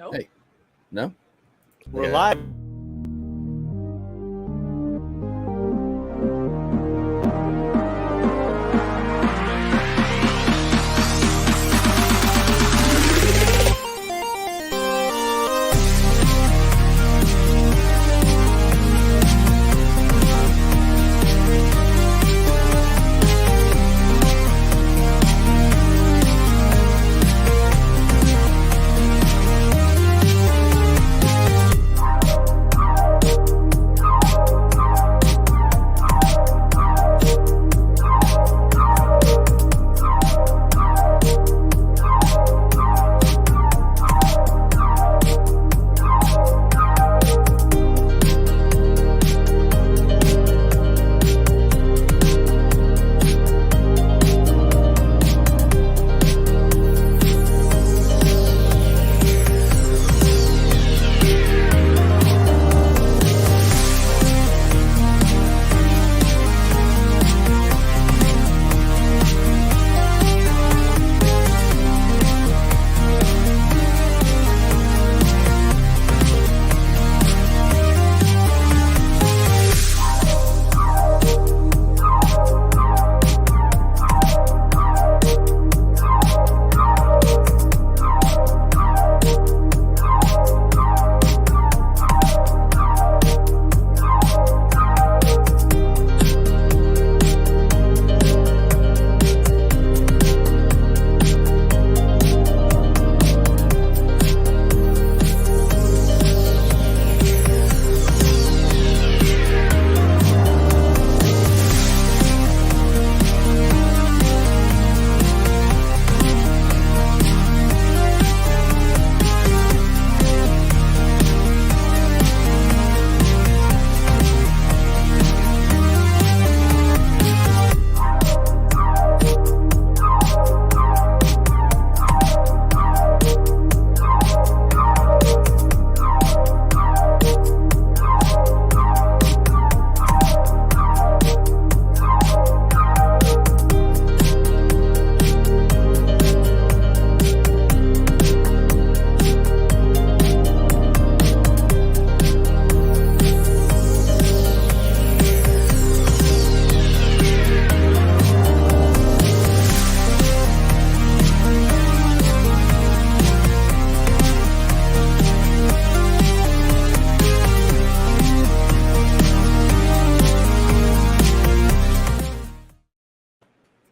Nope. Hey, no? We're live.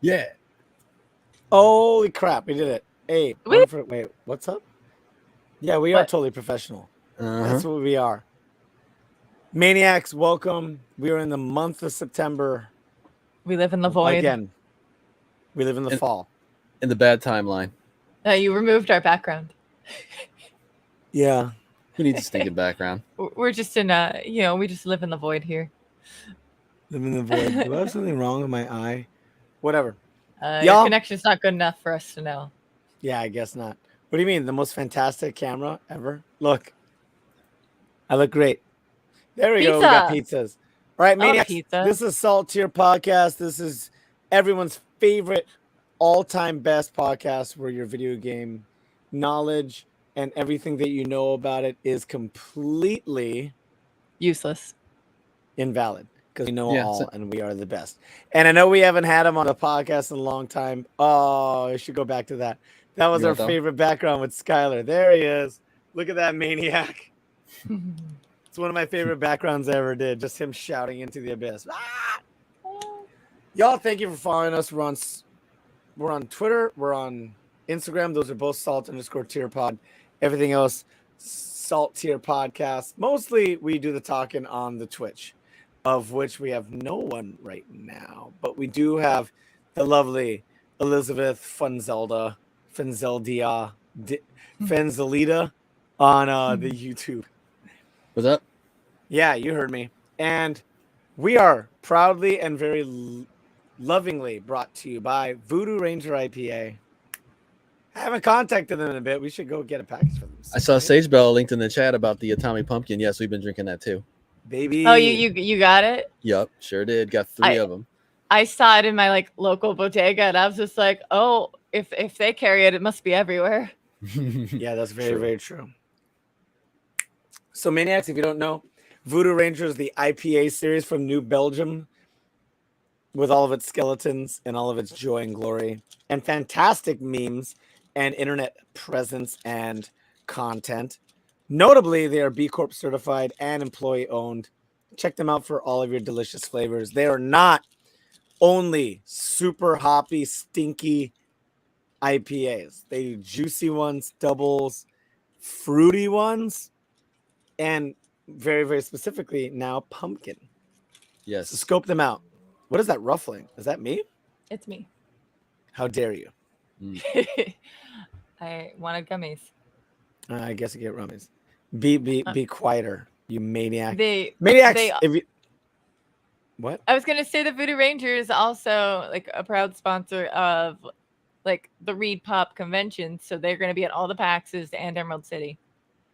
Yeah. Holy crap, we did it. Hey, Wait. wait, what's up? Yeah, we are What? totally professional. Uh-huh. That's what we are. Maniacs, welcome. We are in the month of September. We live in the void. Again, we live in the And- fall. In the bad timeline. You removed our background. Yeah. Who needs a stinking background? We're just in we just live in the void here. Live in the void. Do I have something wrong with my eye? Whatever. Your Y'all- connection's not good enough for us to know. Yeah, I guess not. What do you mean? The most fantastic camera ever? Look. I look great. There we go. We got pizzas. All right, I love Maniacs. pizza. This is Salt Tier Podcast. This is everyone's favorite all-time best podcast where your video game knowledge and everything that you know about it is completely Useless. invalid because we know Yeah, all so- and we are the best. And I know we haven't had him on the podcast in a long time. Oh, I should go back to that. That was You our want that? favorite background with Skylar. There he is. Look at that maniac. It's one of my favorite backgrounds I ever did. Just him shouting into the abyss. Ah! Y'all, thank you for following us. We're on Twitter. We're on Instagram. Those are both Salt_Tier Pod. Everything else, Salt Tier Podcast. Mostly we do the talking on the Twitch, of which we have no one right now. But we do have the lovely Elizabeth Funzelda, Fenzeldia, Fenzelita on the YouTube. What's up? Yeah, you heard me. And we are proudly and very lovingly brought to you by Voodoo Ranger IPA. I haven't contacted them in a bit. We should go get a package for them. I saw Sage Bell linked in the chat about the Atomic Pumpkin. Yes, we've been drinking that too. Baby. Oh, you got it? Yup, sure did. Got three of them. I saw it in my local bodega, and I was just like, oh, if they carry it, it must be everywhere. Yeah, that's very, True. very true. So Maniacs, if you don't know, Voodoo Ranger is the IPA series from New Belgium with all of its skeletons and all of its joy and glory and fantastic memes and internet presence and content. Notably, they are B Corp certified and employee owned. Check them out for all of your delicious flavors. They are not only super hoppy, stinky IPAs. They do juicy ones, doubles, fruity ones, and very, very specifically now pumpkin. Yes. So scope them out. What is that ruffling? Is that me? It's me. How dare you? I wanted gummies. I guess you get rummies. Be quieter, you maniac. Maniacs. They If you, what? I was gonna say the Voodoo Ranger is also like a proud sponsor of like the Reed Pop convention, so they're gonna be at all the PAXs and Emerald City.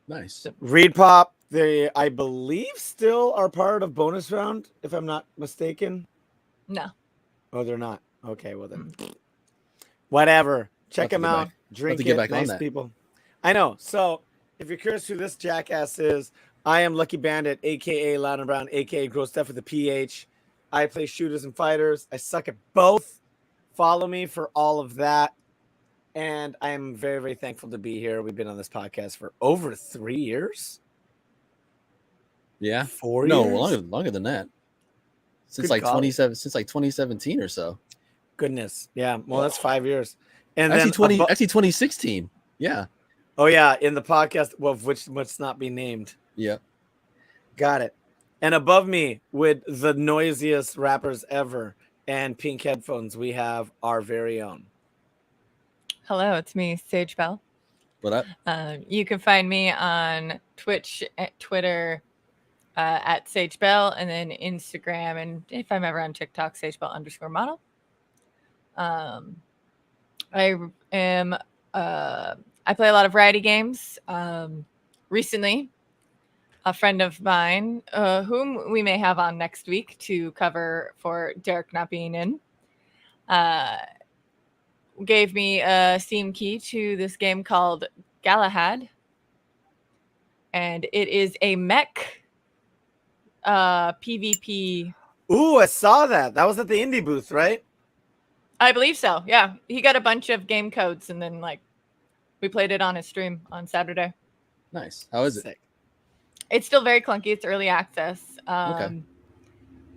Nice. Reed Pop. They, I believe, still are part of bonus round, if I'm not mistaken. No. Oh, they're not. Okay, well then, whatever. Check them out. Drink get it. back on Nice that. people. I know. So, if you're curious who this jackass is, I am Lucky Bandit, aka Loud and Brown, aka Gross Stuff with a PH. I play shooters and fighters. I suck at both. Follow me for all of that. And I am very, very thankful to be here. We've been on this podcast for over 3 years. Yeah. 4 No, years? longer than that. Since Good like golly. 2017 or so. Goodness. Yeah. Well, that's 5 years. And Actually, then 2016. Yeah. oh yeah, in the podcast, well, which must not be named. Yeah. Got it. And above me, with the noisiest rappers ever and pink headphones, we have our very own. Hello, it's me, Sage Bell. What up? You can find me on Twitch, at Twitter, at Sage Bell, and then Instagram, and if I'm ever on TikTok, SageBell_model. I am. I play a lot of variety games. Recently, a friend of mine, whom we may have on next week to cover for Derek not being in, gave me a Steam key to this game called Galahad, and it is a mech PvP. Ooh, I saw that. That was at the indie booth, right? I believe so. Yeah, he got a bunch of game codes, and then like we played it on his stream on Saturday. Nice. How is it? Sick. It's still very clunky. It's early access. Okay.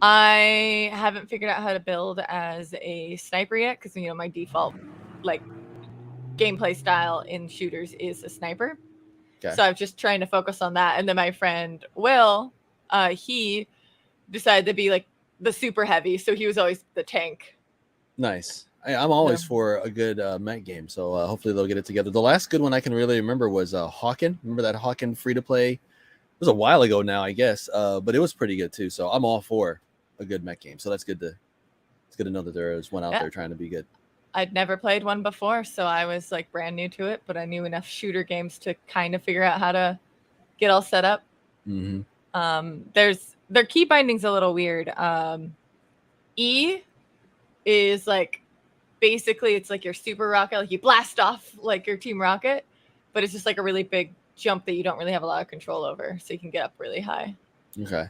I haven't figured out how to build as a sniper yet because my default like gameplay style in shooters is a sniper. Okay. So I'm just trying to focus on that. And then my friend Will, he decided to be like the super heavy, so he was always the tank. Nice. I'm always for a good mech game, so hopefully they'll get it together. The last good one I can really remember was Hawken. Remember that Hawken free to play? It was a while ago now, I guess, but it was pretty good too. So I'm all for a good mech game. So that's good to know that there is one out there trying to be good. I'd never played one before, so I was like brand new to it, but I knew enough shooter games to kind of figure out how to get all set up. Mm-hmm. Their key binding's a little weird. E is like basically it's like your super rocket, like you blast off like your team rocket, but it's just like a really big jump that you don't really have a lot of control over, so you can get up really high. Okay.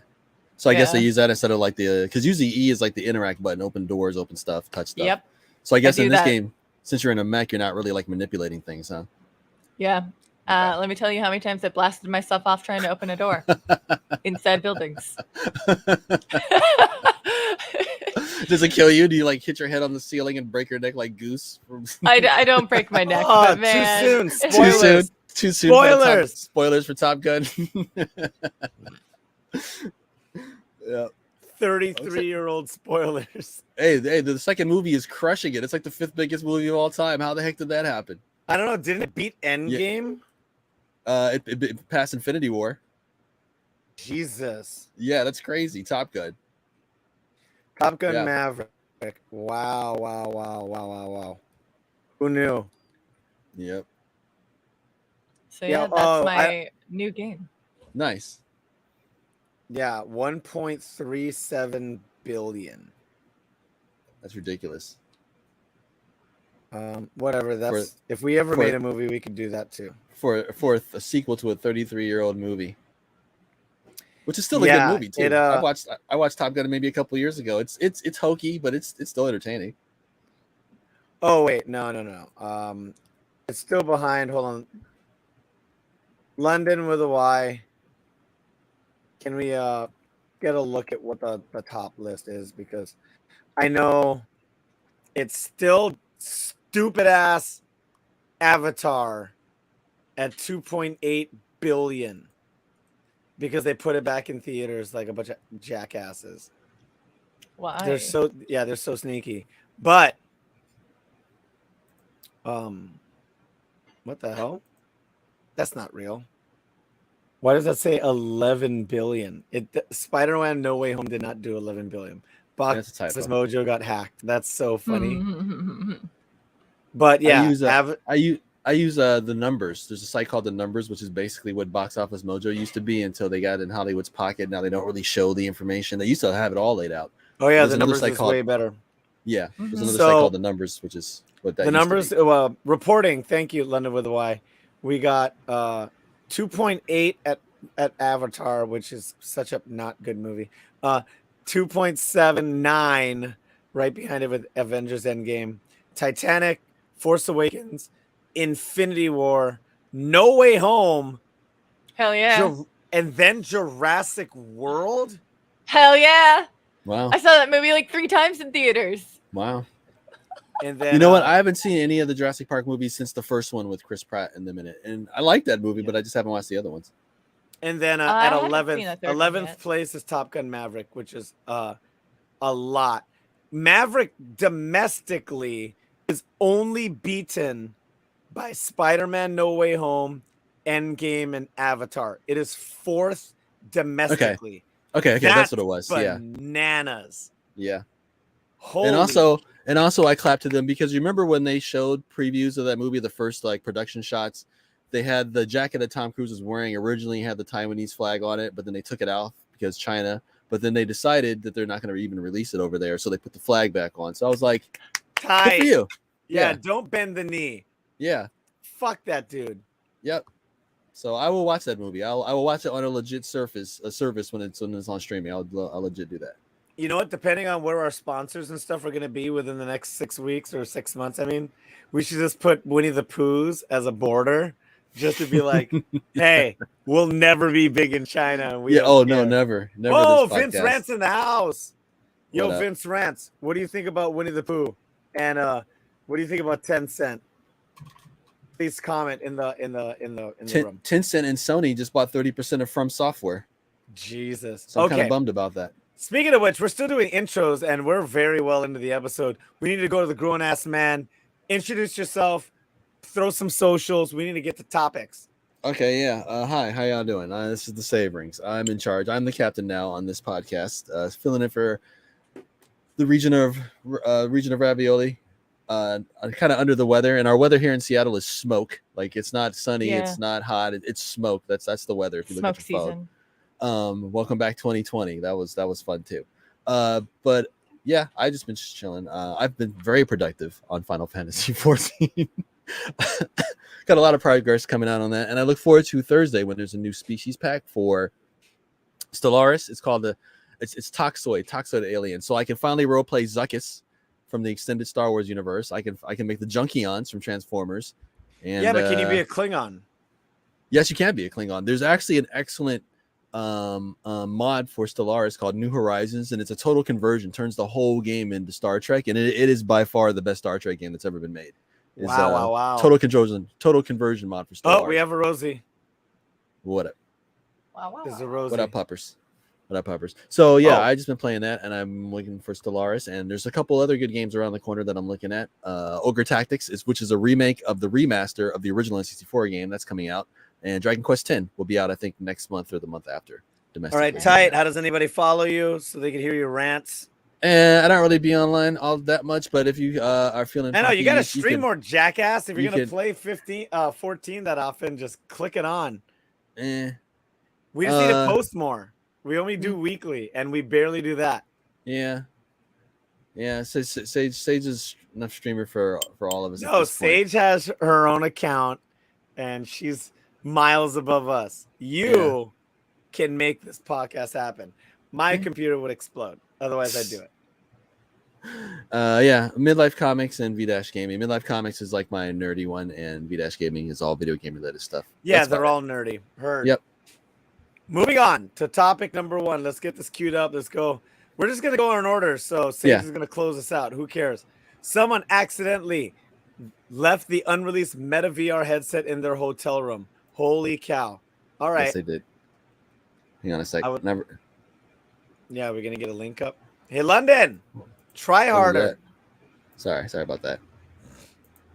So I guess they use that instead of like because usually E is like the interact button, open doors, open stuff, touch stuff. Yep. So I guess in this game, since you're in a mech, you're not really like manipulating things, huh? Yeah. Let me tell you how many times I blasted myself off trying to open a door inside buildings. Does it kill you? Do you like hit your head on the ceiling and break your neck like Goose? I don't break my neck, but man. Too soon. Spoilers. Too soon. Spoilers. Spoilers for Top Gun. Yeah. 33-year-old spoilers. Hey, the second movie is crushing it. It's like the 5th biggest movie of all time. How the heck did that happen? I don't know. Didn't it beat Endgame? It passed Infinity War. Jesus. Yeah, that's crazy. Top Gun. Top Gun Maverick. Wow. Who knew? Yep. So that's my new game. Nice. Yeah, 1.37 billion. That's ridiculous. Whatever. If we ever made a movie, we could do that too. For a sequel to a 33-year-old movie. which is still a good movie too. It, I watched Top Gun maybe a couple years ago. It's hokey, but it's still entertaining. Oh wait, no. It's still behind. Hold on. London with a Y. Can we get a look at what the top list is? Because I know it's still stupid ass Avatar at 2.8 billion because they put it back in theaters like a bunch of jackasses. Why? They're so sneaky. But what the hell? That's not real. Why does that say 11 billion? Spider-Man No Way Home did not do 11 billion. Box Office Mojo got hacked. That's so funny. But yeah, I use the numbers. There's a site called The Numbers, which is basically what Box Office Mojo used to be until they got in Hollywood's pocket. Now they don't really show the information. They used to have it all laid out. Oh yeah, The Numbers is way better. Yeah, there's another site called The Numbers, which is what that. The Numbers reporting. Thank you, London with a Y. We got 2.8 at Avatar, which is such a not good movie. 2.79 right behind it with Avengers Endgame, Titanic, Force Awakens, Infinity War, No Way Home. Hell yeah. And then Jurassic World. Hell yeah. Wow. I saw that movie like 3 times in theaters. Wow. And then you know what? I haven't seen any of the Jurassic Park movies since the first one with Chris Pratt in them in it, and I like that movie, but I just haven't watched the other ones. And then at 11th place is Top Gun Maverick, which is a lot. Maverick domestically is only beaten by Spider-Man No Way Home, Endgame, and Avatar. It is 4th domestically. Okay, that's what it was. Bananas. Yeah. Holy. And also I clapped to them because you remember when they showed previews of that movie, the first like production shots, they had the jacket that Tom Cruise was wearing originally had the Taiwanese flag on it, but then they took it off because China, but then they decided that they're not going to even release it over there. So they put the flag back on. So I was like, tight. Good for you. Yeah, don't bend the knee. Yeah. Fuck that dude. Yep. So I will watch that movie. I will watch it on a legit service when it's on streaming. I'll legit do that. You know what? Depending on where our sponsors and stuff are going to be within the next 6 weeks or 6 months, I mean, we should just put Winnie the Pooh's as a border, just to be like, "Hey, we'll never be big in China." No, never. Oh, Vince Rant's in the house. Yo, Vince Rantz, what do you think about Winnie the Pooh? And what do you think about Tencent? Please comment in the room. Tencent and Sony just bought 30% of From Software. Jesus. So I'm kind of bummed about that. Speaking of which, we're still doing intros, and we're very well into the episode. We need to go to the grown-ass man, introduce yourself, throw some socials. We need to get to topics. Okay, yeah. Hi, how y'all doing? This is the Saverings. I'm in charge. I'm the captain now on this podcast, filling in for the region of Ravioli. I'm kind of under the weather, and our weather here in Seattle is smoke. Like it's not sunny, it's not hot, it's smoke. That's the weather. If you look at your phone. Welcome back 2020. That was fun too. But yeah, I just been chilling. I've been very productive on Final Fantasy 14. Got a lot of progress coming out on that, and I look forward to Thursday when there's a new species pack for Stellaris. It's called it's Toxoid Alien. So I can finally roleplay Zuckuss from the extended Star Wars universe. I can make the Junkions from Transformers. And yeah, but can you be a Klingon? Yes, you can be a Klingon. There's actually an excellent mod for Stellaris called New Horizons, and it's a total conversion, turns the whole game into Star Trek, and it is by far the best Star Trek game that's ever been made. Wow. Total conversion mod for Stellaris. Oh, we have a Rosie. What up? Wow. There's a Rosie. What up, puppers? So yeah, I just been playing that, and I'm looking for Stellaris, and there's a couple other good games around the corner that I'm looking at. Ogre Tactics which is a remake of the remaster of the original N64 game that's coming out. And Dragon Quest X will be out, I think, next month or the month after. Domestically. All right, tight. How does anybody follow you so they can hear your rants? And I don't really be online all that much, but if you are feeling, I know you got to stream more, jackass. If you're gonna play 14 that often, just click it on. We just need to post more. We only do weekly, and we barely do that. Yeah. Sage is enough streamer for all of us. No, Sage has her own account, and she's miles above us. You can make this podcast happen. My computer would explode. Otherwise, I'd do it. Yeah, Midlife Comics and V-Gaming. Midlife Comics is like my nerdy one, and V-Gaming is all video game related stuff. Yeah, That's they're about all nerdy. Heard. Yep. Moving on to topic number 1. Let's get this queued up. Let's go. We're just gonna go in order. So Sage is gonna close us out. Who cares? Someone accidentally left the unreleased Meta VR headset in their hotel room. Holy cow! All right. Yes, they did. Hang on a sec. Never. Yeah, we're gonna get a link up. Hey, London, try harder. Sorry about that.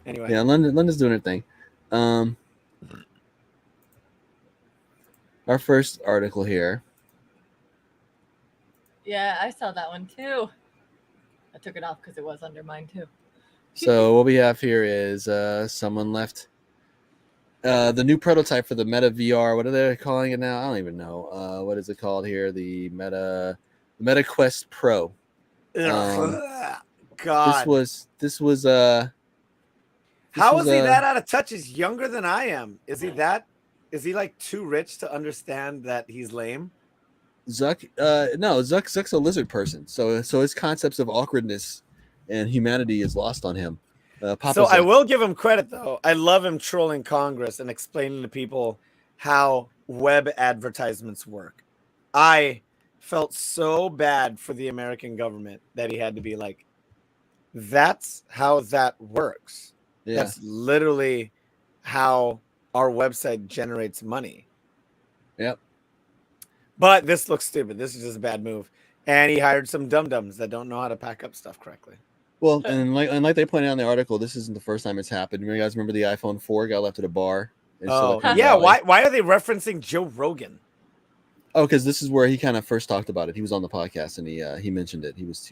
Anyway, yeah, London's doing her thing. Our first article here. Yeah, I saw that one too. I took it off because it was under mine too. So what we have here is someone left the new prototype for the Meta VR. What are they calling it now? I don't even know. What is it called here? The Meta Quest Pro. God. This was How is he that out of touch? He's younger than I am. Is he like too rich to understand that he's lame? Zuck? No, Zuck's a lizard person. So his concepts of awkwardness and humanity is lost on him. So I will give him credit though. I love him trolling Congress and explaining to people how web advertisements work. I felt so bad for the American government that he had to be like, that's how that works. Yeah. That's literally how our website generates money. Yep. But this looks stupid. This is just a bad move. And he hired some dum-dums that don't know how to pack up stuff correctly. Well, and like they pointed out in the article, this isn't the first time it's happened. You guys remember the iPhone 4 got left at a bar? Oh, yeah. Why are they referencing Joe Rogan? Oh, because this is where he kind of first talked about it. He was on the podcast and he mentioned it. He was.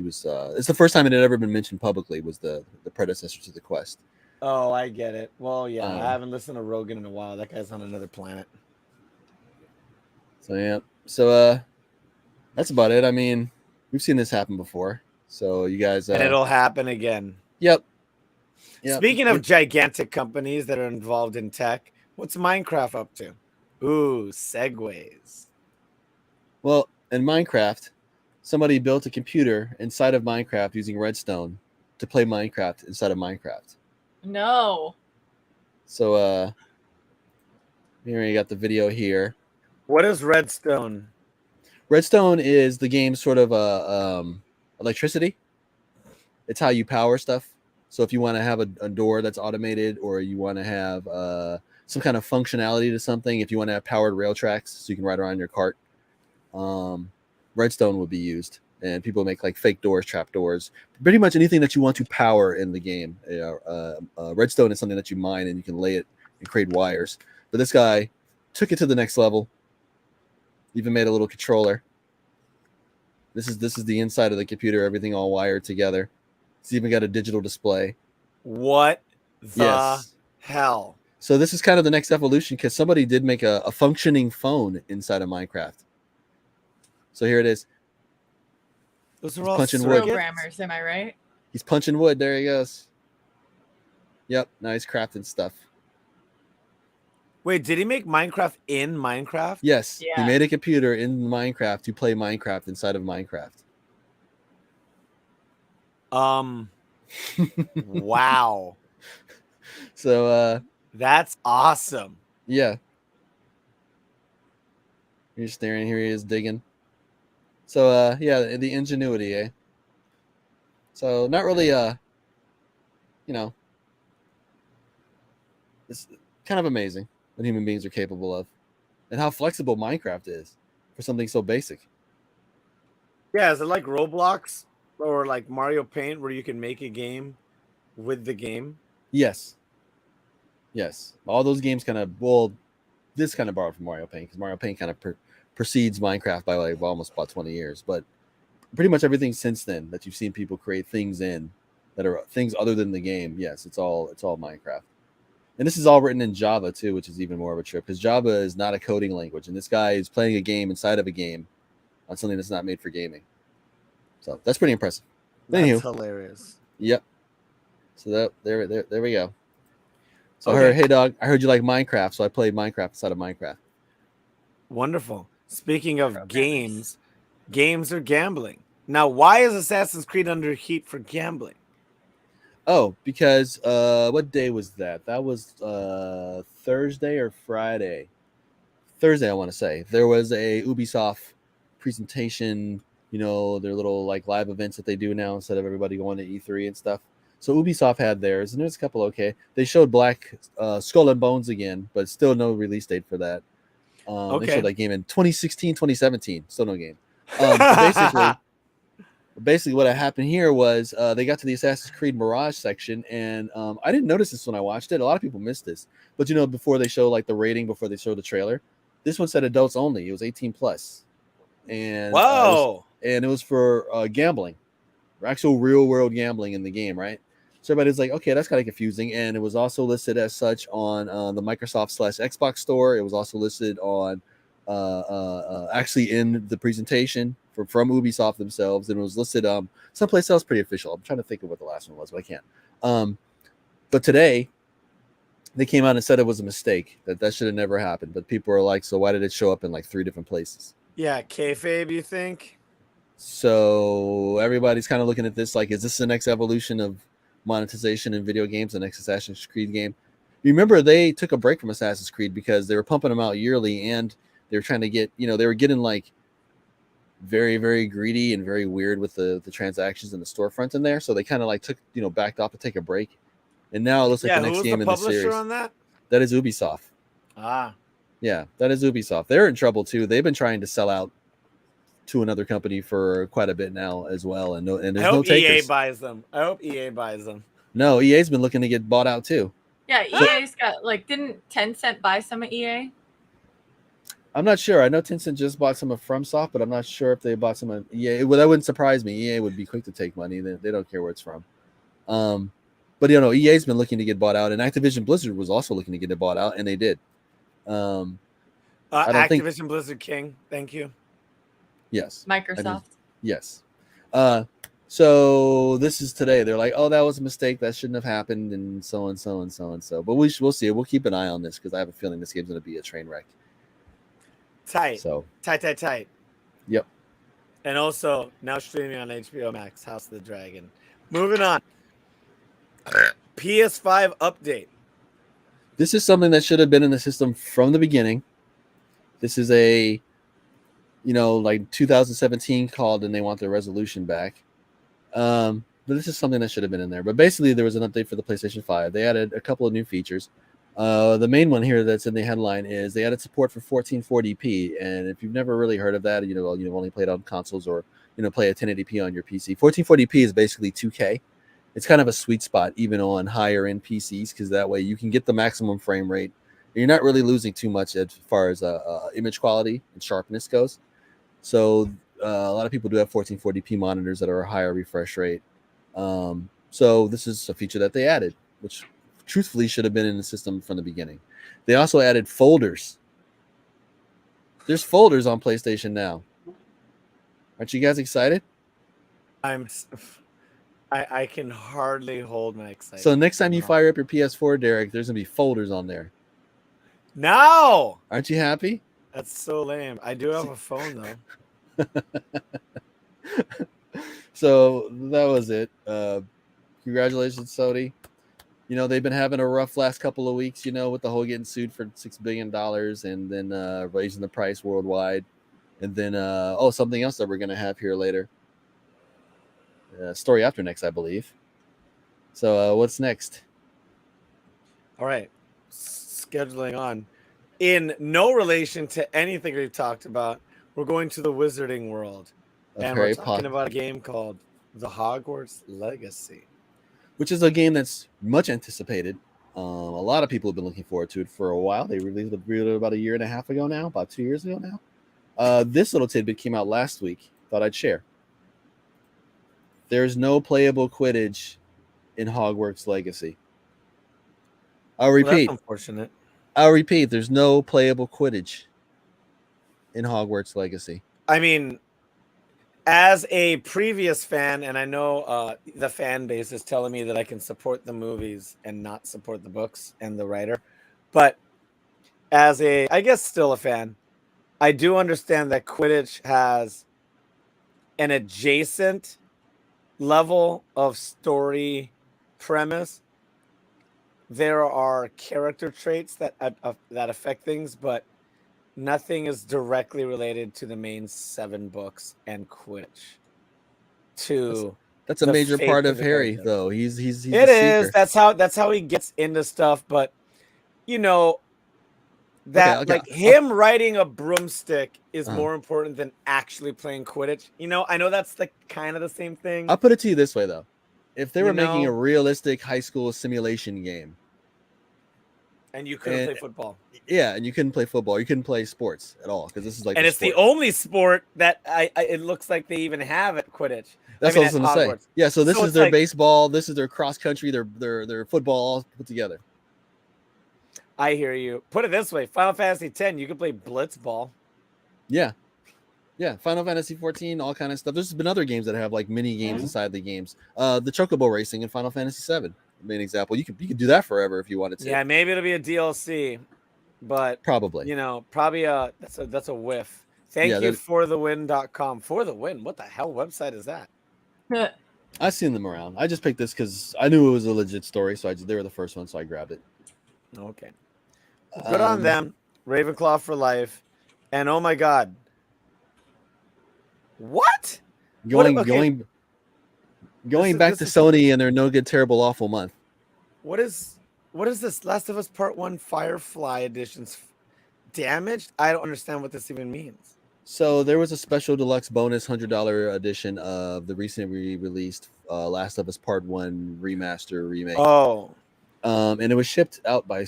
It's the first time it had ever been mentioned publicly. Was the predecessor to the Quest. Oh, I get it. Well, yeah, I haven't listened to Rogan in a while. That guy's on another planet. So yeah. So that's about it. I mean, we've seen this happen before. So you guys. And it'll happen again. Yep. Speaking of gigantic companies that are involved in tech, what's Minecraft up to? Ooh, segues. Well, in Minecraft, somebody built a computer inside of Minecraft using redstone to play Minecraft inside of Minecraft. No. So here you got the video here. What is redstone? Redstone is the game's sort of electricity. It's how you power stuff. So if you want to have a door that's automated, or you want to have some kind of functionality to something, if you want to have powered rail tracks so you can ride around your cart, redstone would be used. And people make like fake doors, trap doors, pretty much anything that you want to power in the game. Redstone is something that you mine and you can lay it and create wires. But this guy took it to the next level. Even made a little controller. This is the inside of the computer, everything all wired together. It's even got a digital display. What the hell? So this is kind of the next evolution, because somebody did make a functioning phone inside of Minecraft. So here it is. Those are all punching wood. Programmers, am I right? He's punching wood. There he goes. Yep, now he's crafting stuff. Wait, did he make Minecraft in Minecraft? Yes, Yeah. He made a computer in Minecraft to play Minecraft inside of Minecraft. Wow. So that's awesome. Yeah. You're staring, here he is digging. So yeah, the ingenuity, eh? So not really it's kind of amazing what human beings are capable of, and how flexible Minecraft is for something so basic. Yeah, is it like Roblox or like Mario Paint where you can make a game with the game? Yes. All those games kind of, this kind of borrowed from Mario Paint, because Mario Paint kind of precedes Minecraft by like almost about 20 years. But pretty much everything since then that you've seen people create things in that are things other than the game, yes, it's all Minecraft. And this is all written in Java too, which is even more of a trip, because Java is not a coding language, and this guy is playing a game inside of a game on something that's not made for gaming. So that's pretty impressive. That's hilarious. Yep. So there we go. So I heard, hey dog, I heard you like Minecraft, so I played Minecraft inside of Minecraft. Wonderful. Speaking of games are gambling. Now, why is Assassin's Creed under heat for gambling? Oh, because what day was that? That was Thursday or Friday. Thursday, I want to say. There was a Ubisoft presentation, their little like live events that they do now instead of everybody going to E3 and stuff. So Ubisoft had theirs, and there's a couple okay. They showed Black Skull and Bones again, but still no release date for that. They showed that game in 2016, 2017. Still no game. But basically what happened here was they got to the Assassin's Creed Mirage section, and I didn't notice this when I watched it. A lot of people missed this. But, before they show like the rating, before they show the trailer, this one said adults only. It was 18 plus. And whoa. It was for gambling, or actual real world gambling in the game, right? So everybody's like, okay, that's kind of confusing. And it was also listed as such on the Microsoft/Xbox store. It was also listed on actually in the presentation from Ubisoft themselves, and it was listed someplace else pretty official. I'm trying to think of what the last one was, but I can't. But today they came out and said it was a mistake, that should have never happened. But people are like, so why did it show up in like 3 different places? Yeah, kayfabe, you think? So everybody's kind of looking at this like, is this the next evolution of monetization in video games, the next Assassin's Creed game? You remember they took a break from Assassin's Creed because they were pumping them out yearly, and they were trying to get, they were getting like very, very greedy and very weird with the transactions in the storefront in there. So they kind of like took, backed off to take a break. And now it looks like the next game in the series. On that? That is Ubisoft. Ah. Yeah, that is Ubisoft. They're in trouble too. They've been trying to sell out to another company for quite a bit now as well. And there's no takers. EA buys them. I hope EA buys them. No, EA's been looking to get bought out too. Yeah, EA's got didn't Tencent buy some of EA? I'm not sure. I know Tencent just bought some of FromSoft, but I'm not sure if they bought some of EA. Well, that wouldn't surprise me. EA would be quick to take money. They don't care where it's from. But EA's been looking to get bought out, and Activision Blizzard was also looking to get it bought out, and they did. Activision Blizzard King. Thank you. Yes. Microsoft. Yes. So this is today. They're like, oh, that was a mistake. That shouldn't have happened, and so and so and so and so. But we'll see. We'll keep an eye on this because I have a feeling this game's going to be a train wreck. Tight. So tight. Yep. And also now streaming on HBO Max, House of the Dragon. Moving on. PS5 update. This is something that should have been in the system from the beginning. This is a, like 2017 called and they want their resolution back. But this is something that should have been in there. But basically, there was an update for the PlayStation 5. They added a couple of new features. The main one here that's in the headline is they added support for 1440p. And if you've never really heard of that, you've only played on consoles or, play at 1080p on your PC. 1440p is basically 2K. It's kind of a sweet spot even on higher end PCs because that way you can get the maximum frame rate. You're not really losing too much as far as image quality and sharpness goes. So a lot of people do have 1440p monitors that are a higher refresh rate. So this is a feature that they added, which truthfully should have been in the system from the beginning. They also added folders. There's folders on PlayStation now. Aren't you guys excited? I can hardly hold my excitement. So next time you fire up your PS4, Derek, there's going to be folders on there. No! Aren't you happy? That's so lame. I do have a phone, though. So that was it. Congratulations, Sony. They've been having a rough last couple of weeks, with the whole getting sued for $6 billion and then raising the price worldwide. And then, something else that we're going to have here later. Story after next, I believe. So what's next? All right. Scheduling on. In no relation to anything we've talked about, we're going to the wizarding world. And we're talking about a game called The Hogwarts Legacy. Which is a game that's much anticipated. A lot of people have been looking forward to it for a while. They released it about a year and a half ago now, about 2 years ago now. This little tidbit came out last week. Thought I'd share. There's no playable Quidditch in Hogwarts Legacy. I'll repeat. That's unfortunate. I'll repeat. There's no playable Quidditch in Hogwarts Legacy. I mean, as a previous fan, and I know the fan base is telling me that I can support the movies and not support the books and the writer, but as I guess still a fan, I do understand that Quidditch has an adjacent level of story premise. There are character traits that affect things, but nothing is directly related to the main 7 books and Quidditch. That's a the major fate part of of the Harry, character. though. He's It a is. seeker. That's how he gets into stuff. But you know that Okay. him riding a broomstick is Uh-huh. more important than actually playing Quidditch. You know, I know that's kind of the same thing. I'll put it to you this way, though: if they You were making a know? realistic high school simulation game, And you couldn't and play football. yeah, and you couldn't play football, you couldn't play sports at all because this is like, And the it's the sport. only sport that it looks like they even have at Quidditch. That's what I was going to say. Hogwarts. Yeah, so this So is it's their like- baseball, this is their cross country, their football all put together. I hear you. Put it this way: Final Fantasy X, you can play blitzball. Yeah. Yeah, Final Fantasy 14, all kind of stuff. There's been other games that have like mini games inside the games. The Chocobo racing in Final Fantasy 7, main example. You could do that forever if you wanted to. Yeah, maybe it'll be a DLC, but Probably. you know, probably that's a whiff. Thank you for the win.com. For the win. What the hell website is that? I've seen them around. I just picked this because I knew it was a legit story, so they were the first one, so I grabbed it. Okay. Good on them. Ravenclaw for life. And oh my god. What? Going back to Sony and their no good, terrible, awful month. What is this? Last of Us Part 1 Firefly editions damaged? I don't understand what this even means. So there was a special deluxe bonus $100 edition of the recently released Last of Us Part 1 remaster remake. Oh. And it was shipped out by,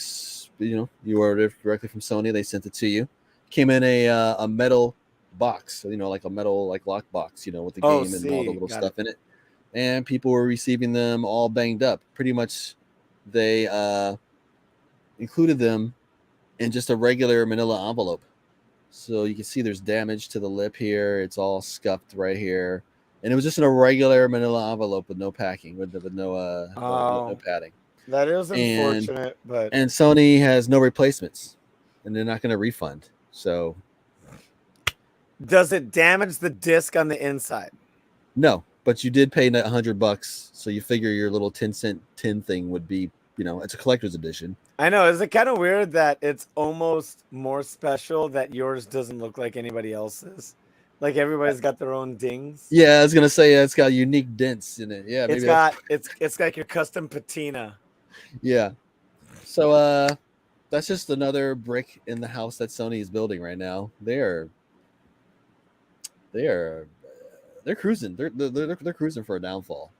you ordered it directly from Sony. They sent it to you. Came in a metal box, so, like a metal lock box, with the game and all the little stuff in it. And people were receiving them all banged up. Pretty much, they included them in just a regular manila envelope. So you can see there's damage to the lip here. It's all scuffed right here. And it was just in a regular manila envelope with no packing, with no padding. That is unfortunate, and Sony has no replacements, and they're not going to refund. So, does it damage the disc on the inside? No, but you did pay $100, so you figure your little 10-cent tin thing would be, it's a collector's edition. I know. Is it kind of weird that it's almost more special that yours doesn't look like anybody else's? Like everybody's got their own dings. Yeah, I was gonna say it's got unique dents in it. Yeah, maybe it's like your custom patina. Yeah. So that's just another brick in the house that Sony is building right now. They're cruising. They're cruising for a downfall.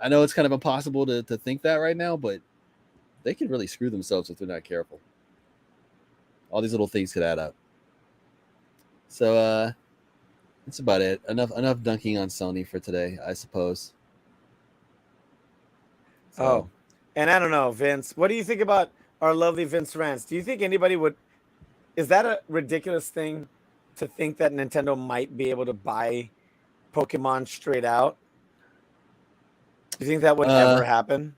I know it's kind of impossible to think that right now, but they could really screw themselves if they're not careful. All these little things could add up. So that's about it. Enough dunking on Sony for today, I suppose. So. Oh, and I don't know, Vince. What do you think about our lovely Vince Rance? Do you think anybody would? Is that a ridiculous thing to think that Nintendo might be able to buy Pokemon straight out? Do you think that would ever happen?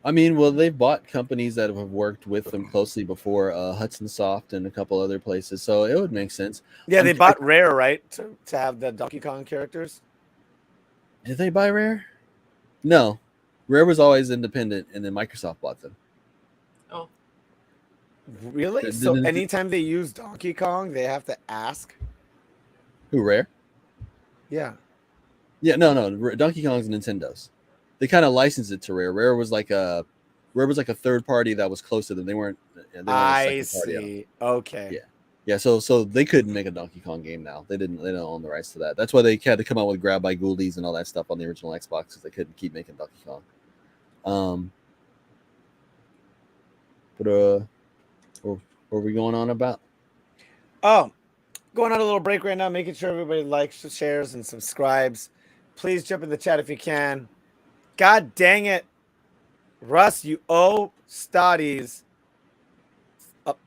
I mean, well, they've bought companies that have worked with them closely before, Hudson Soft and a couple other places, so it would make sense. Yeah, they bought Rare, right, to have the Donkey Kong characters? Did they buy Rare? No. Rare was always independent, and then Microsoft bought them. Oh. Really? So anytime they use Donkey Kong, they have to ask? Who, Rare? Yeah. Yeah, no. Donkey Kong's Nintendo's. They kind of licensed it to Rare. Rare was like a third party that was close to them. They weren't I see. Okay. Yeah. So they couldn't make a Donkey Kong game now. They don't own the rights to that. That's why they had to come out with Grab by Ghoulies and all that stuff on the original Xbox, because they couldn't keep making Donkey Kong. What are we going on about? Oh, going on a little break right now, making sure everybody likes, shares, and subscribes. Please jump in the chat if you can. God dang it, Russ, you owe Stotties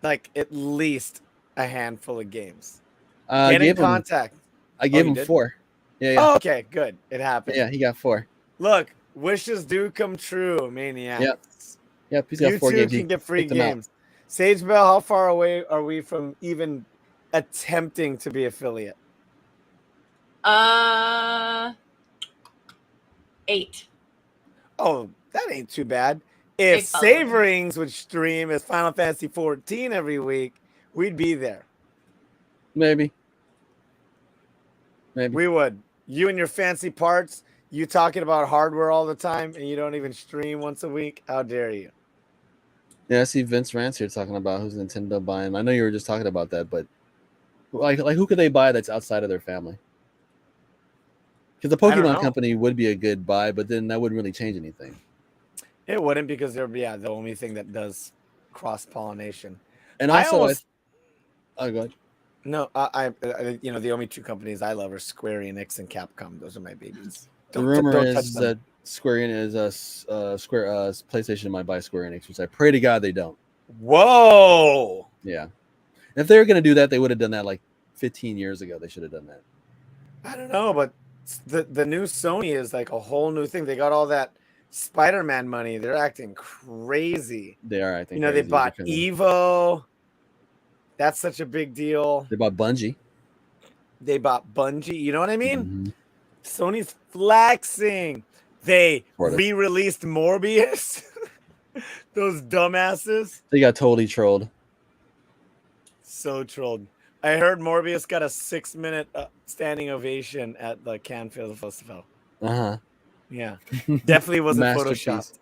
like at least a handful of games. Get in contact. I gave him 4. Yeah. Oh, okay, good. It happened. Yeah, he got 4. Look, wishes do come true, maniacs. Yep, he's got 4 games. You too can get free games. Sage Bell, how far away are we from even attempting to be affiliate? 8. Oh, that ain't too bad. If It follows. Saverings would stream as Final Fantasy 14 every week, we'd be there. Maybe. We would. You and your fancy parts, you talking about hardware all the time, and you don't even stream once a week. How dare you? Yeah, I see Vince Rance here talking about who's Nintendo buying. I know you were just talking about that, but like who could they buy that's outside of their family? Because the I don't Pokemon know. company would be a good buy, but then that wouldn't really change anything. It wouldn't, because they're the only thing that does cross pollination. And I also, almost oh, go ahead. no, I the only two companies I love are Square Enix and Capcom. Those are my babies. The rumor don't touch is them. that Square Enix PlayStation might buy Square Enix, which I pray to God they don't. Whoa! Yeah, if they were going to do that, they would have done that like 15 years ago. They should have done that. I don't know, but the new Sony is like a whole new thing. They got all that Spider-Man money. They're acting crazy. They are, I think. They bought Evo. That's such a big deal. They bought Bungie. They bought Bungie. You know what I mean? Mm-hmm. Sony's flexing. They Sort of. re-released Morbius. Those dumbasses. They got totally trolled. So trolled. I heard Morbius got a 6-minute standing ovation at the Cannes Film Festival. Uh-huh. Yeah. Definitely wasn't photoshopped.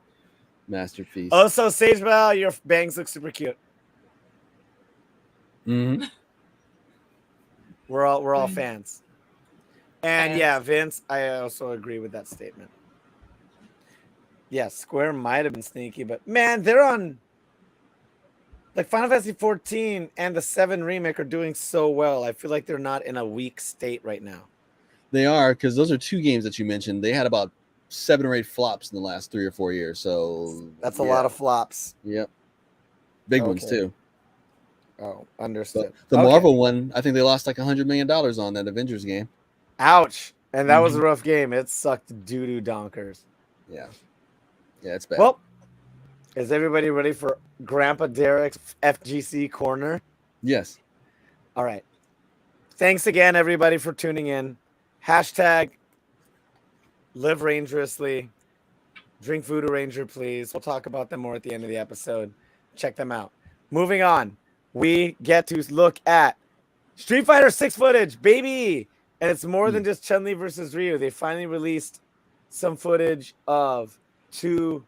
Masterpiece. Also, Sage Bell, your bangs look super cute. Mm-hmm. We're all fans. And yeah, Vince, I also agree with that statement. Yeah, Square might have been sneaky, but man, they're on like Final Fantasy 14 and the 7 remake are doing so well. I feel like they're not in a weak state right now. They are, because those are two games that you mentioned. They had about 7 or 8 flops in the last 3 or 4 years. So that's a lot of flops. Yep. Big ones too. Oh, understood. The Marvel one, I think they lost like $100 million on that Avengers game. Ouch. And that was a rough game. It sucked doo-doo donkers. Yeah. Yeah, it's bad. Well, is everybody ready for Grandpa Derek's FGC corner? Yes. All right. Thanks again, everybody, for tuning in. Hashtag live dangerously. Drink Voodoo Ranger, please. We'll talk about them more at the end of the episode. Check them out. Moving on. We get to look at Street Fighter 6 footage, baby. And it's more than just Chun-Li versus Ryu. They finally released some footage of 2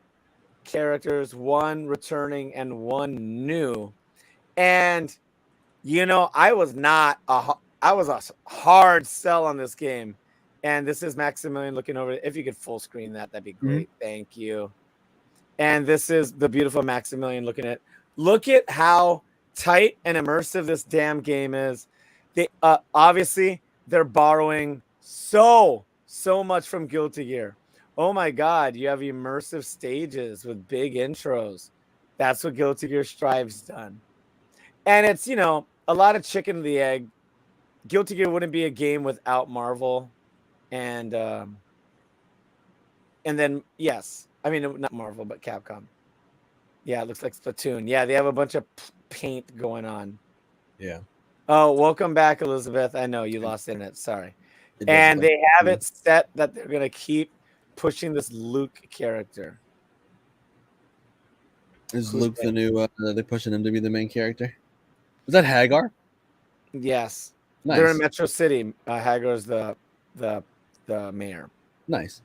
characters, one returning and one new. And I was a hard sell on this game. And this is Maximilian looking over it. If you could full screen that'd be great. Thank you. And this is the beautiful Maximilian looking at. Look at how tight and immersive this damn game is. They obviously they're borrowing so much from Guilty Gear. Oh my God, you have immersive stages with big intros. That's what Guilty Gear Strive's done. And it's, a lot of chicken and the egg. Guilty Gear wouldn't be a game without Marvel. And then, yes, I mean, not Marvel, but Capcom. Yeah, it looks like Splatoon. Yeah, they have a bunch of paint going on. Yeah. Oh, welcome back, Elizabeth. I know you lost internet. Sorry. And they have it set that they're going to keep pushing this Luke character. Is Luke the new, they're pushing him to be the main character? Is that Hagar? Yes. Nice. They're in Metro City. Hagar's the mayor. Nice.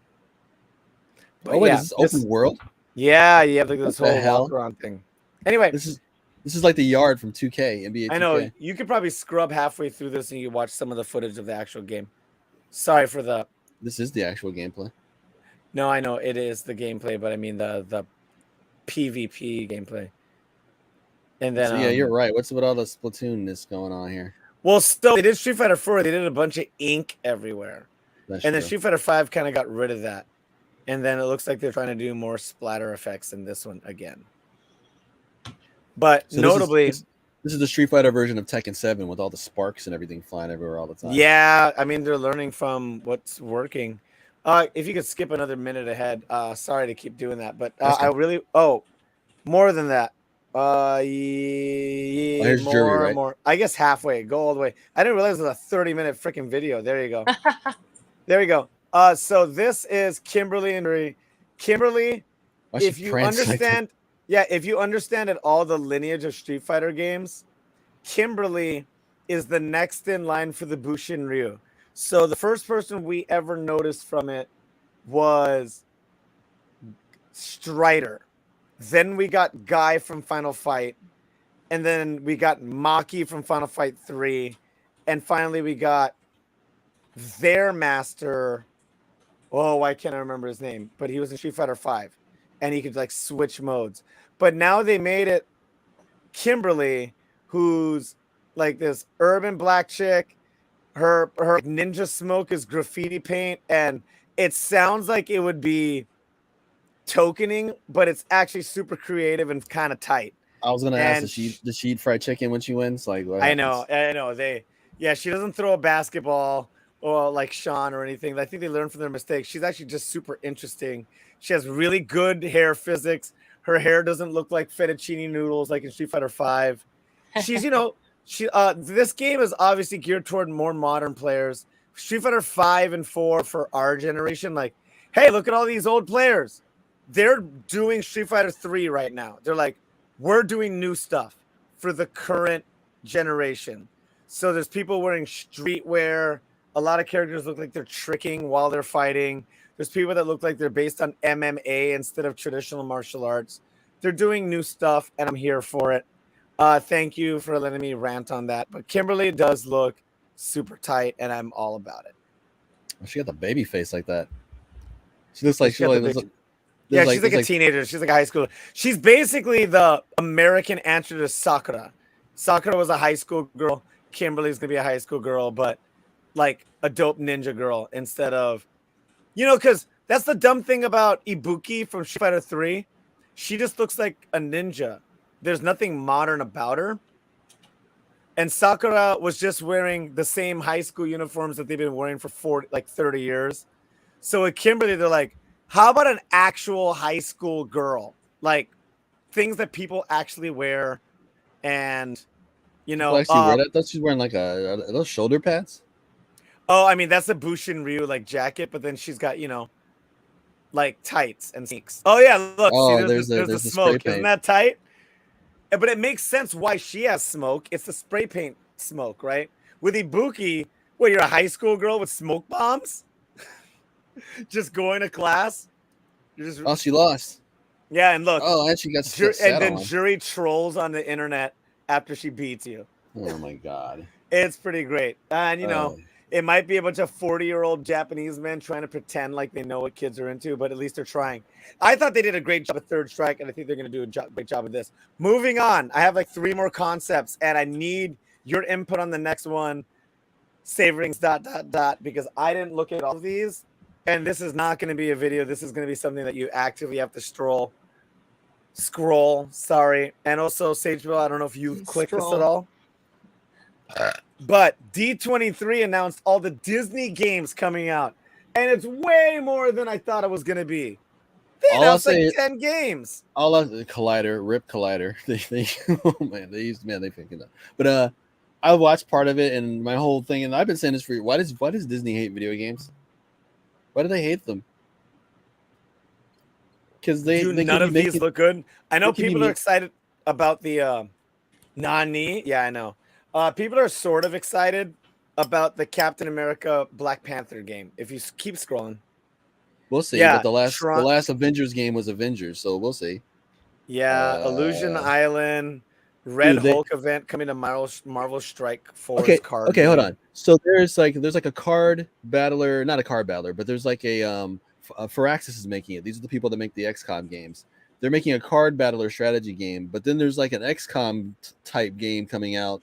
But wait, is this open world? Yeah, you have like this What the whole hell? walk around thing. Anyway, This is like the yard from 2K, NBA 2K. I know you could probably scrub halfway through this and you watch some of the footage of the actual game. Sorry for the. This is the actual gameplay. No, I know it is the gameplay, but I mean the PvP gameplay. And then So, yeah, you're right. What's with all the Splatoon-ness going on here? Well, still, they did Street Fighter 4. They did a bunch of ink everywhere. That's And then true. Street Fighter 5 kind of got rid of that. And then it looks like they're trying to do more splatter effects in this one again. But So notably, this is the Street Fighter version of Tekken 7 with all the sparks and everything flying everywhere all the time. yeah, I mean, they're learning from what's working. If you could skip another minute ahead, sorry to keep doing that, but I really, more than that, here's jury, right? More. I guess halfway. Go all the way. I didn't realize it was a 30-minute freaking video. There you go. There we go. So this is Kimberly and Jury. Kimberly, Why she if you prance like that? understand, yeah, if you understand all the lineage of Street Fighter games, Kimberly is the next in line for the Bushin Ryu. So the first person we ever noticed from it was Strider. Then we got Guy from Final Fight. And then we got Maki from Final Fight 3. And finally we got their master. Oh, why can't I remember his name? But he was in Street Fighter 5. And he could like switch modes. But now they made it Kimberly, who's like this urban black chick. Her ninja smoke is graffiti paint. And it sounds like it would be tokening, but it's actually super creative and kind of tight. I was gonna ask, does she eat fried chicken when she wins? Like, what I know. She doesn't throw a basketball or like Sean or anything. I think they learn from their mistakes. She's actually just super interesting. She has really good hair physics. Her hair doesn't look like fettuccine noodles like in Street Fighter 5. She's, this game is obviously geared toward more modern players. Street Fighter 5 and 4 for our generation, like, hey, look at all these old players. They're doing Street Fighter 3 right now. They're like, we're doing new stuff for the current generation. So there's people wearing streetwear. A lot of characters look like they're tricking while they're fighting. There's people that look like they're based on MMA instead of traditional martial arts. They're doing new stuff, and I'm here for it. Thank you for letting me rant on that. But Kimberly does look super tight, and I'm all about it. She got the baby face like that. She looks like she's like a teenager. She's like a high school. She's basically the American answer to Sakura. Sakura was a high school girl. Kimberly's gonna be a high school girl, but like a dope ninja girl instead of, because that's the dumb thing about Ibuki from Street Fighter 3. She just looks like a ninja. There's nothing modern about her. And Sakura was just wearing the same high school uniforms that they've been wearing for 30 years. So with Kimberly, they're like, how about an actual high school girl? Like things that people actually wear. And, I thought she's wearing like are those shoulder pads? Oh, I mean, that's the Bushin Ryu like jacket, but then she's got, like tights and sneaks. Oh, yeah. Look, see, there's the smoke. Isn't that tight? But it makes sense why she has smoke. It's the spray paint smoke, right? With Ibuki, you're a high school girl with smoke bombs? Just going to class. She lost. Yeah, and look. Oh, and she got and then Jury trolls on the internet after she beats you. Oh my god, it's pretty great. And it might be a bunch of 40-year-old Japanese men trying to pretend like they know what kids are into, but at least they're trying. I thought they did a great job at Third Strike, and I think they're going to do a great job of this. Moving on, I have like 3 more concepts, and I need your input on the next one. Saverings ... because I didn't look at all of these. And this is not going to be a video. This is going to be something that you actively have to scroll. Sorry. And also, Sageville, I don't know if you clicked this at all. But D23 announced all the Disney games coming out. And it's way more than I thought it was going to be. They announced like 10 games. Collider, Rip Collider. They freaking up. But I watched part of it and my whole thing, and I've been saying this for why does Disney hate video games? Why do they hate them? Because none of these look good. I know people are excited about the Nani. Yeah, I know. People are sort of excited about the Captain America Black Panther game. If you keep scrolling, we'll see. Yeah, but the last Avengers game was Avengers, so we'll see. Yeah, Illusion Island, Hulk event coming to Marvel Strike Force card. Okay, hold on. So there's like a card battler, not a card battler, but there's like a Firaxis is making it. These are the people that make the XCOM games. They're making a card battler strategy game, but then there's like an XCOM type game coming out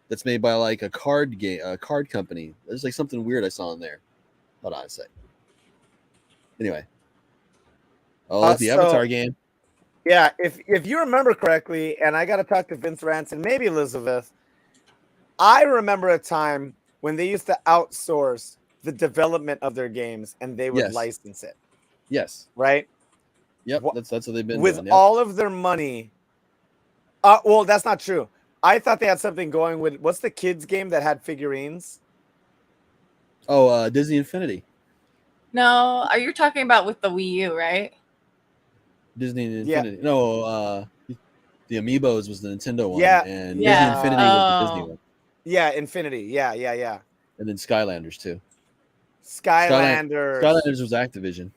that's made by like a card company. There's like something weird I saw in there. Hold on a sec. Anyway. The Avatar game. Yeah, if you remember correctly, and I got to talk to Vince Rance and maybe Elizabeth, I remember a time when they used to outsource the development of their games and they would license it. Yes. Right? Yep, that's what they've been with doing. All of their money Well, that's not true. I thought they had something going with what's the kids game that had figurines? Oh, Disney Infinity. No, are you talking about with the Wii U, right? Disney Yeah. Infinity. No, the Amiibos was the Nintendo one, Yeah, and yeah. Disney Infinity was the Disney Oh. one, Yeah, Infinity. Yeah. and then Skylanders too. Skylanders. Skylanders was Activision.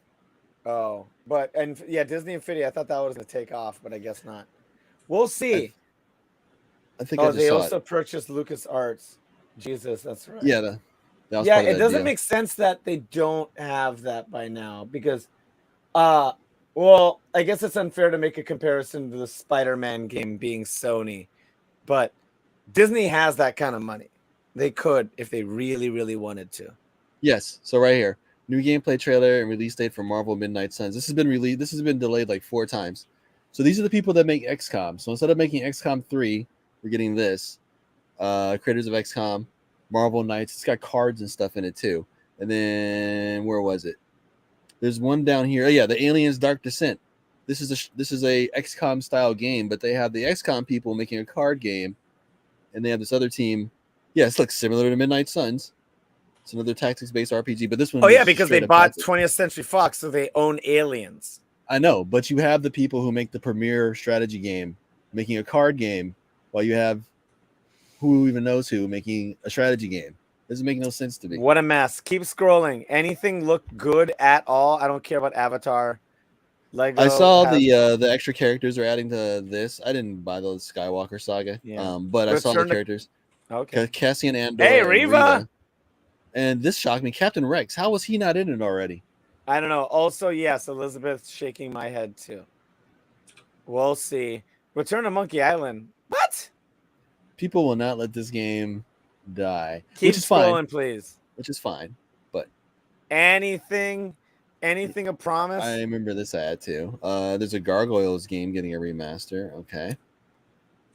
Oh, but and yeah, Disney Infinity. I thought that was gonna take off, but I guess not. We'll see. I think I Oh, just they saw also it. purchased LucasArts. Jesus, that's right. Yeah, that was Yeah, part of it the doesn't deal. make sense that they don't have that by now because, well, I guess it's unfair to make a comparison to the Spider-Man game being Sony, but Disney has that kind of money. They could if they really, really wanted to. Yes. So right here, new gameplay trailer and release date for Marvel Midnight Suns. This has been released. This has been delayed like 4 times. So these are the people that make XCOM. So instead of making XCOM 3, we're getting this. Creators of XCOM, Marvel Knights. It's got cards and stuff in it too. And then where was it? There's one down here. Oh yeah, the Aliens Dark Descent. This is a XCOM style game, but they have the XCOM people making a card game, and they have this other team. Yeah, it looks similar to Midnight Suns. It's another tactics-based RPG, but this one. Oh yeah, is because they straight up bought tactics. 20th Century Fox, so they own Aliens. I know, but you have the people who make the premier strategy game making a card game, while you have who even knows who making a strategy game. Doesn't make no sense to me. What a mess. Keep scrolling. Anything look good at all? I don't care about Avatar. Lego. I saw has- the extra characters are adding to this. I didn't buy the Skywalker saga, Yeah. but I saw the Return to- characters. Okay. Cassian Andor. Hey, and Reva! Rita. And this shocked me. Captain Rex. How was he not in it already? I don't know. Also, yes, Elizabeth's shaking my head too. We'll see. Return to Monkey Island. What? People will not let this game die, Keep which is fine. scrolling, please. Which is fine. But Anything of promise? I remember this ad too. There's a Gargoyles game getting a remaster. Okay.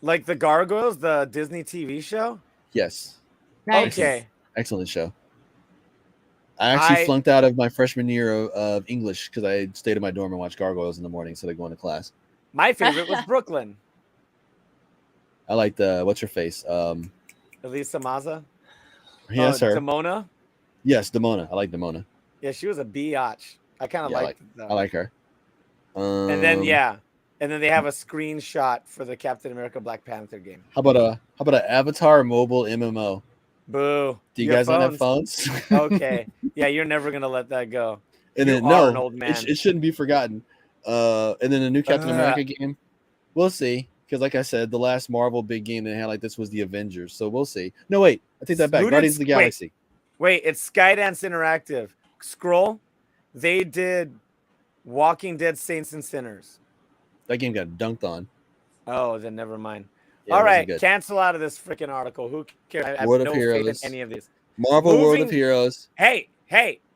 Like the Gargoyles, the Disney TV show? Yes. Nice. Okay. Excellent show. I actually flunked out of my freshman year of English because I stayed in my dorm and watched Gargoyles in the morning instead of going to class. My favorite was Brooklyn. I liked what's her face? Elisa Maza. Yes, her. Demona. Yes, Demona. I like Demona. Yeah, she was a biatch. I kind of liked it though. I like her. And then they have a screenshot for the Captain America Black Panther game. How about an Avatar mobile MMO? Boo. Do you guys not have phones? Okay. Yeah, you're never gonna let that go. And You then are no, an old man. it shouldn't be forgotten. And then the new Captain America game. We'll see. Because like I said, the last Marvel big game they had like this was the Avengers. So we'll see. No, wait. I take that back. Guardians of the Galaxy. Wait, it's Skydance Interactive. Scroll. They did Walking Dead Saints and Sinners. That game got dunked on. Oh, then never mind. Yeah, All it wasn't right, good. cancel out of this freaking article. Who cares? I have World of no faith in Heroes. any of these. Marvel World of Heroes. Hey,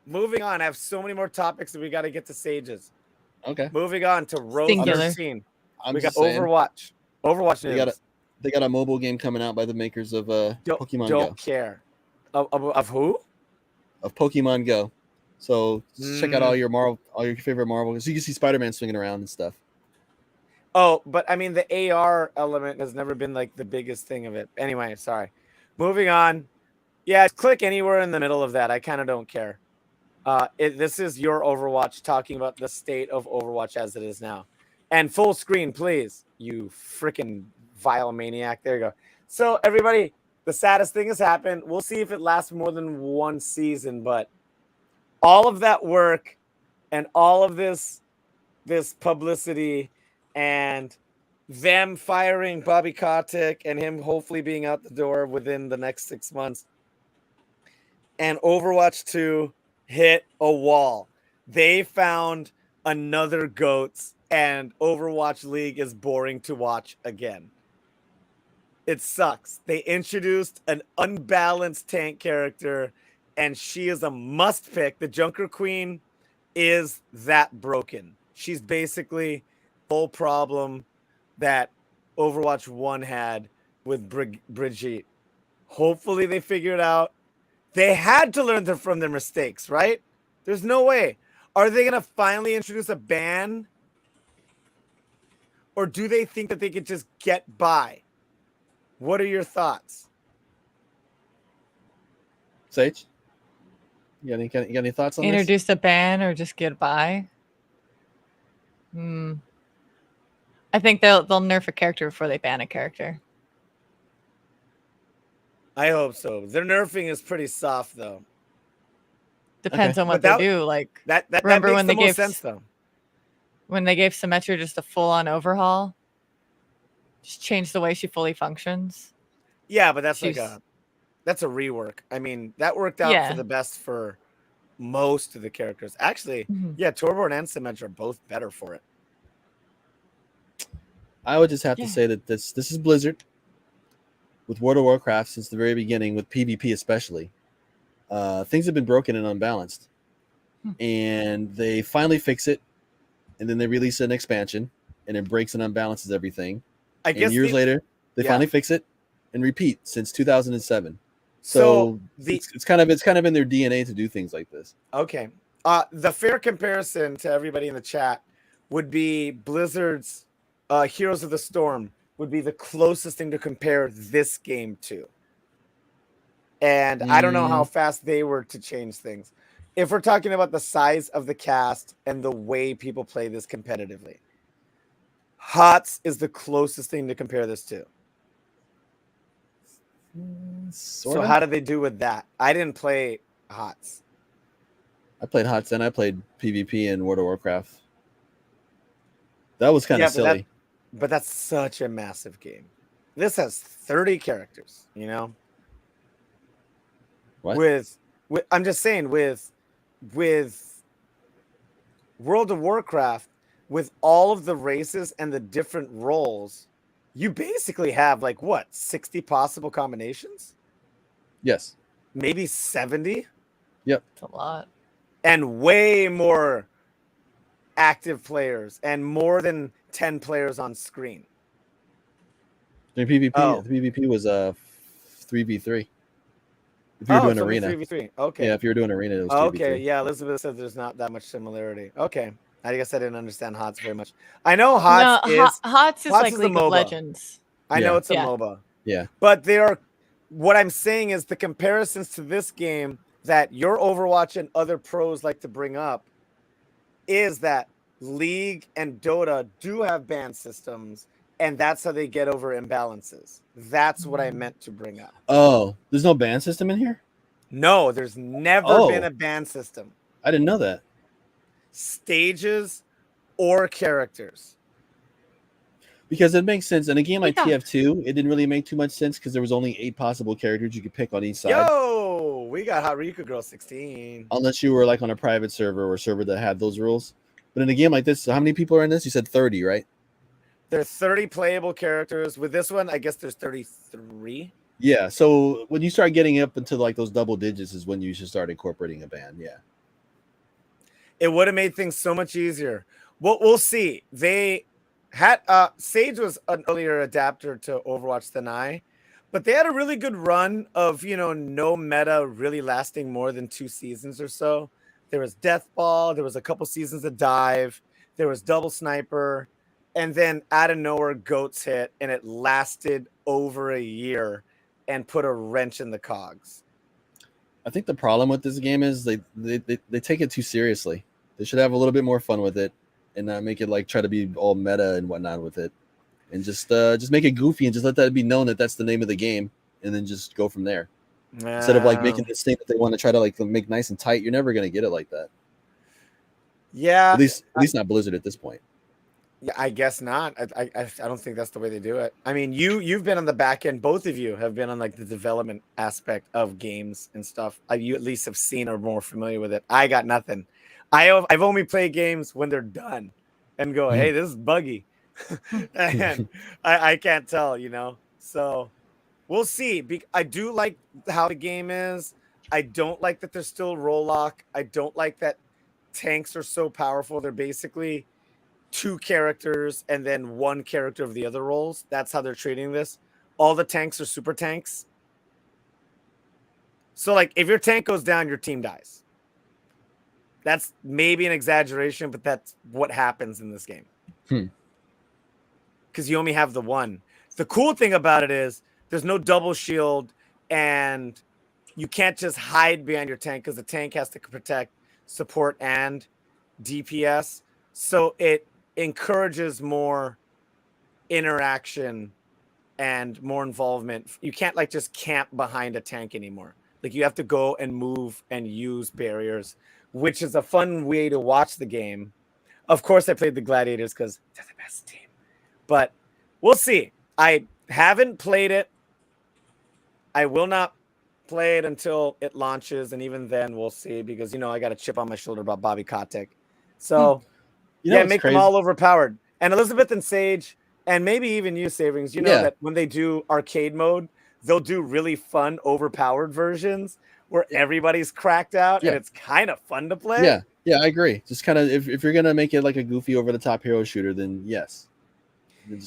moving on. I have so many more topics that we got to get to Sages. Okay. Moving on to Rose Singular. 13. I'm We got just saying, Overwatch. Overwatch news. they got a mobile game coming out by the makers of Pokemon Go. Don't care. Of who? Of Pokemon Go. So just check out all your favorite Marvel. So you can see Spider-Man swinging around and stuff. Oh, but I mean the AR element has never been like the biggest thing of it. Anyway, sorry. Moving on. Yeah, click anywhere in the middle of that. I kind of don't care. This is your Overwatch talking about the state of Overwatch as it is now. And full screen, please. You freaking vile maniac. There you go. So everybody, the saddest thing has happened. We'll see if it lasts more than one season, but all of that work and all of this publicity and them firing Bobby Kotick and him hopefully being out the door within the next 6 months, and Overwatch 2 hit a wall. They found another GOATs, and Overwatch League is boring to watch again. It sucks. They introduced an unbalanced tank character, and she is a must pick. The Junker Queen is that broken. She's basically full problem that Overwatch 1 had with Brigitte. Hopefully they figure it out. They had to learn from their mistakes, right? There's no way. Are they going to finally introduce a ban? or do they think that they could just get by? What are your thoughts? Sage, you got any thoughts on this? Introduce a ban or just get by? I think they'll nerf a character before they ban a character. I hope so. Their nerfing is pretty soft, though. Depends on what But they do. Like that remember makes when the they most gave sense, though. when they gave Symmetra just a full-on overhaul, just change the way she fully functions. Yeah, but that's that's a rework. I mean, that worked out for the best for most of the characters. Actually, yeah, Torborn and Symmetra are both better for it. I would just have to say that this is Blizzard with World of Warcraft since the very beginning, with PvP especially. Things have been broken and unbalanced, and they finally fix it, and then they release an expansion, and it breaks and unbalances everything. I guess years later, they finally fix it and repeat since 2007. So it's kind of in their DNA to do things like this. Okay. The fair comparison to everybody in the chat would be Blizzard's Heroes of the Storm would be the closest thing to compare this game to. And I don't know how fast they were to change things. If we're talking about the size of the cast and the way people play this competitively, HOTS is the closest thing to compare this to. So how did they do with that? I didn't play HOTS. I played HOTS and I played PvP in World of Warcraft. That was kind of silly. But that's such a massive game. This has 30 characters, you know? What? With I'm just saying with World of Warcraft, with all of the races and the different roles, you basically have 60 possible combinations? Yes. Maybe 70? Yep. That's a lot. And way more active players and more than 10 players on screen. The PvP was 3v3. If you were doing arena. 3v3. Okay. Yeah, if you were doing arena, it was 3v3. Okay, yeah, Elizabeth said there's not that much similarity. Okay. I guess I didn't understand HOTS very much. I know HOTS HOTS is like League of Legends. I know it's a MOBA. Yeah. But what I'm saying is the comparisons to this game that your Overwatch and other pros like to bring up is that League and Dota do have ban systems, and that's how they get over imbalances. That's what I meant to bring up. Oh, there's no ban system in here? No, there's never been a ban system. I didn't know that. Stages or characters. Because it makes sense. In a game like TF2, it didn't really make too much sense because there was only 8 possible characters you could pick on each side. Yo, we got Hot Riku Girl 16. Unless you were on a private server or a server that had those rules. But in a game like this, so how many people are in this? You said 30, right? There are 30 playable characters. With this one, I guess there's 33. Yeah, so when you start getting up into those double digits is when you should start incorporating a ban, yeah. It would have made things so much easier. We'll see. They had Sage was an earlier adapter to Overwatch than I, but they had a really good run of no meta really lasting more than 2 seasons or so. There was Death Ball, there was a couple seasons of Dive, there was Double Sniper, and then out of nowhere Goats hit, and it lasted over a year and put a wrench in the cogs. I think the problem with this game is they take it too seriously. They should have a little bit more fun with it and not make it try to be all meta and whatnot with it, and just make it goofy and just let that be known that that's the name of the game, and then just go from there. Instead of making this thing that they want to try to make nice and tight, you're never gonna get it like that. Yeah, at least not Blizzard at this point. Yeah, I guess not. I don't think that's the way they do it. I mean, you've been on the back end. Both of you have been on the development aspect of games and stuff. You at least have seen or more familiar with it. I got nothing. I've only played games when they're done, and go, hey, this is buggy, and I can't tell, So we'll see. I do like how the game is. I don't like that there's still roll lock. I don't like that tanks are so powerful. They're basically 2 characters and then 1 character of the other roles. That's how they're treating this. All the tanks are super tanks. So if your tank goes down, your team dies. That's maybe an exaggeration, but that's what happens in this game. because you only have the one. The cool thing about it is there's no double shield, and you can't just hide behind your tank because the tank has to protect support and DPS. So it encourages more interaction and more involvement. You can't like just camp behind a tank anymore. Like you have to go and move and use barriers, which is a fun way to watch the game. Of course, I played the Gladiators because they're the best team. But we'll see. I haven't played it. I will not play it until it launches, and even then we'll see because I got a chip on my shoulder about Bobby Kotick. So make them all overpowered. And Elizabeth and Sage, and maybe even you, Savings, that when they do arcade mode, they'll do really fun overpowered versions where everybody's cracked out and it's kind of fun to play. Yeah, I agree. Just kind of if you're gonna make it like a goofy over the top hero shooter, then yes.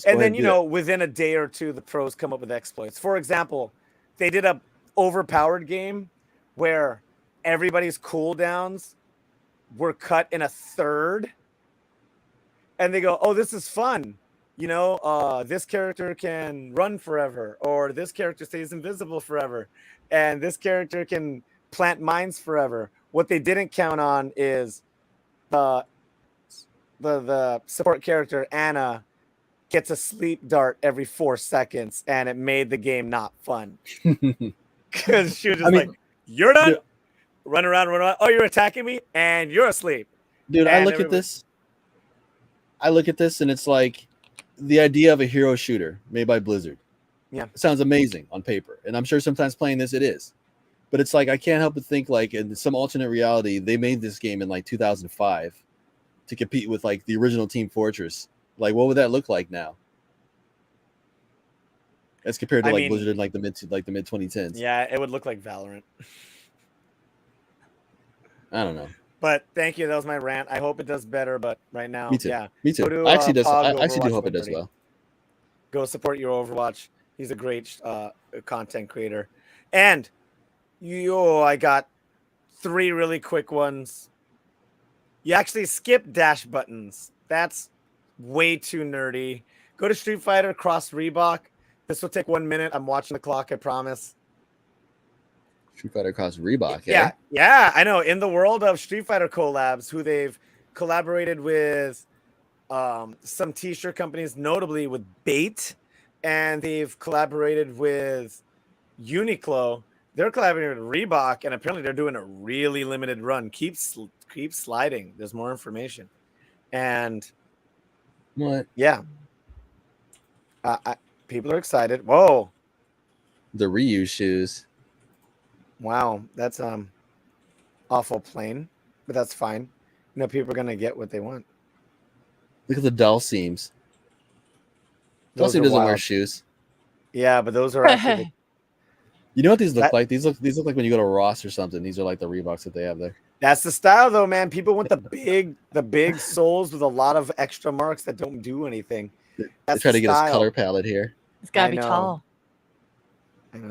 And then within a day or two, the pros come up with exploits. For example, they did a overpowered game where everybody's cooldowns were cut in a third, and they go, "Oh, this is fun." This character can run forever, or this character stays invisible forever, and this character can plant mines forever. What they didn't count on is the support character Anna gets a sleep dart every 4 seconds, and it made the game not fun because she was just like, "You're done, dude, run around. Oh, you're attacking me, and you're asleep." Dude, I look at this, and it's like the idea of a hero shooter made by Blizzard. Yeah, it sounds amazing on paper, and I'm sure sometimes playing this it is, but it's like I can't help but think like in some alternate reality they made this game in like 2005 to compete with like the original Team Fortress. Like, what would that look like now? As compared to Blizzard in like the mid 2010s. Yeah, it would look like Valorant. I don't know. But thank you. That was my rant. I hope it does better. But right now, me too. Yeah, me too. I actually do hope it does well. Go support your Overwatch. He's a great content creator. And I got 3 really quick ones. You actually skip dash buttons. That's way too nerdy. Go to Street Fighter Cross Reebok. This will take 1 minute. I'm watching the clock, I promise. Street Fighter Cross Reebok, Yeah, I know. In the world of Street Fighter collabs, who they've collaborated with some t-shirt companies, notably with Bait, and they've collaborated with Uniqlo. They're collaborating with Reebok, and apparently they're doing a really limited run. Keep sliding. There's more information. And what? Yeah. People are excited. Whoa. The reuse shoes. Wow. That's awful plain, but that's fine. People are going to get what they want. Look at the Dalseams. Dalseam doesn't wear shoes. Yeah, but those are actually You know what these look like? These look like when you go to Ross or something. These are like the Reeboks that they have there. That's the style, though, man. People want the big soles with a lot of extra marks that don't do anything. They try to get his color palette here. It's got to be tall.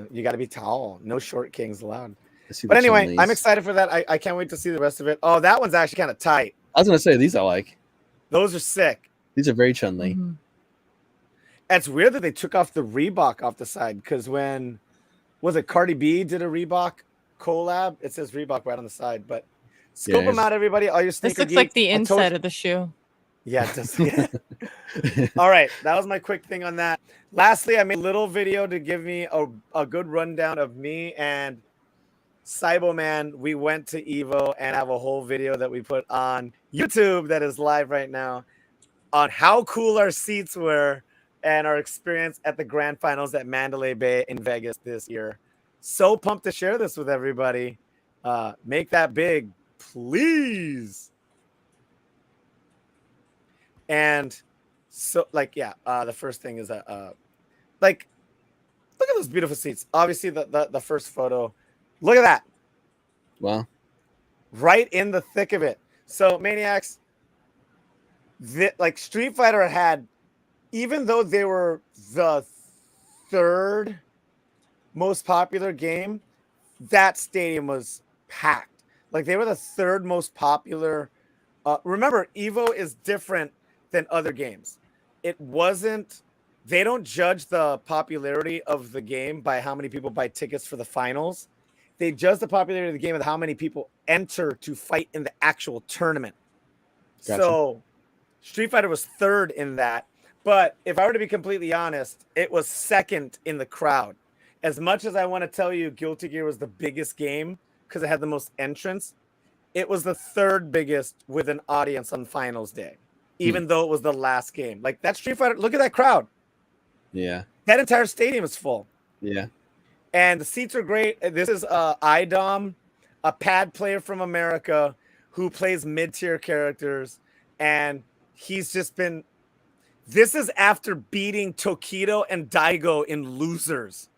You got to be tall. No short kings allowed. But anyway, I'm excited for that. I can't wait to see the rest of it. Oh, that one's actually kind of tight. I was going to say, these I like. Those are sick. These are very Chun-Li. Mm-hmm. It's weird that they took off the Reebok off the side because when, was it Cardi B did a Reebok collab? It says Reebok right on the side, but scope them out, everybody. All your sneaker This looks like the inside of the shoe. Yeah, it does. Yeah. All right. That was my quick thing on that. Lastly, I made a little video to give me a good rundown of me and Cyboman. We went to Evo and have a whole video that we put on YouTube that is live right now on how cool our seats were and our experience at the grand finals at Mandalay Bay in Vegas this year. So pumped to share this with everybody. Make that big, please. And so, the first thing is look at those beautiful seats. Obviously, the first photo. Look at that. Wow. Right in the thick of it. So, Maniacs, Street Fighter had, even though they were the 3rd most popular game, that stadium was packed. They were the 3rd most popular. Remember, Evo is different than other games. It wasn't they don't judge the popularity of the game by how many people buy tickets for the finals. They judge the popularity of the game with how many people enter to fight in the actual tournament. Gotcha. So Street Fighter was third in that. But if I were to be completely honest, it was second in the crowd. As much as I want to tell you Guilty Gear was the biggest game because it had the most entrants, it was the third biggest with an audience on finals day, even though it was the last game. Like that Street Fighter, look at that crowd. Yeah. That entire stadium is full. Yeah. And the seats are great. This is IDOM, a pad player from America who plays mid-tier characters. And he's just been... This is after beating Tokido and Daigo in losers.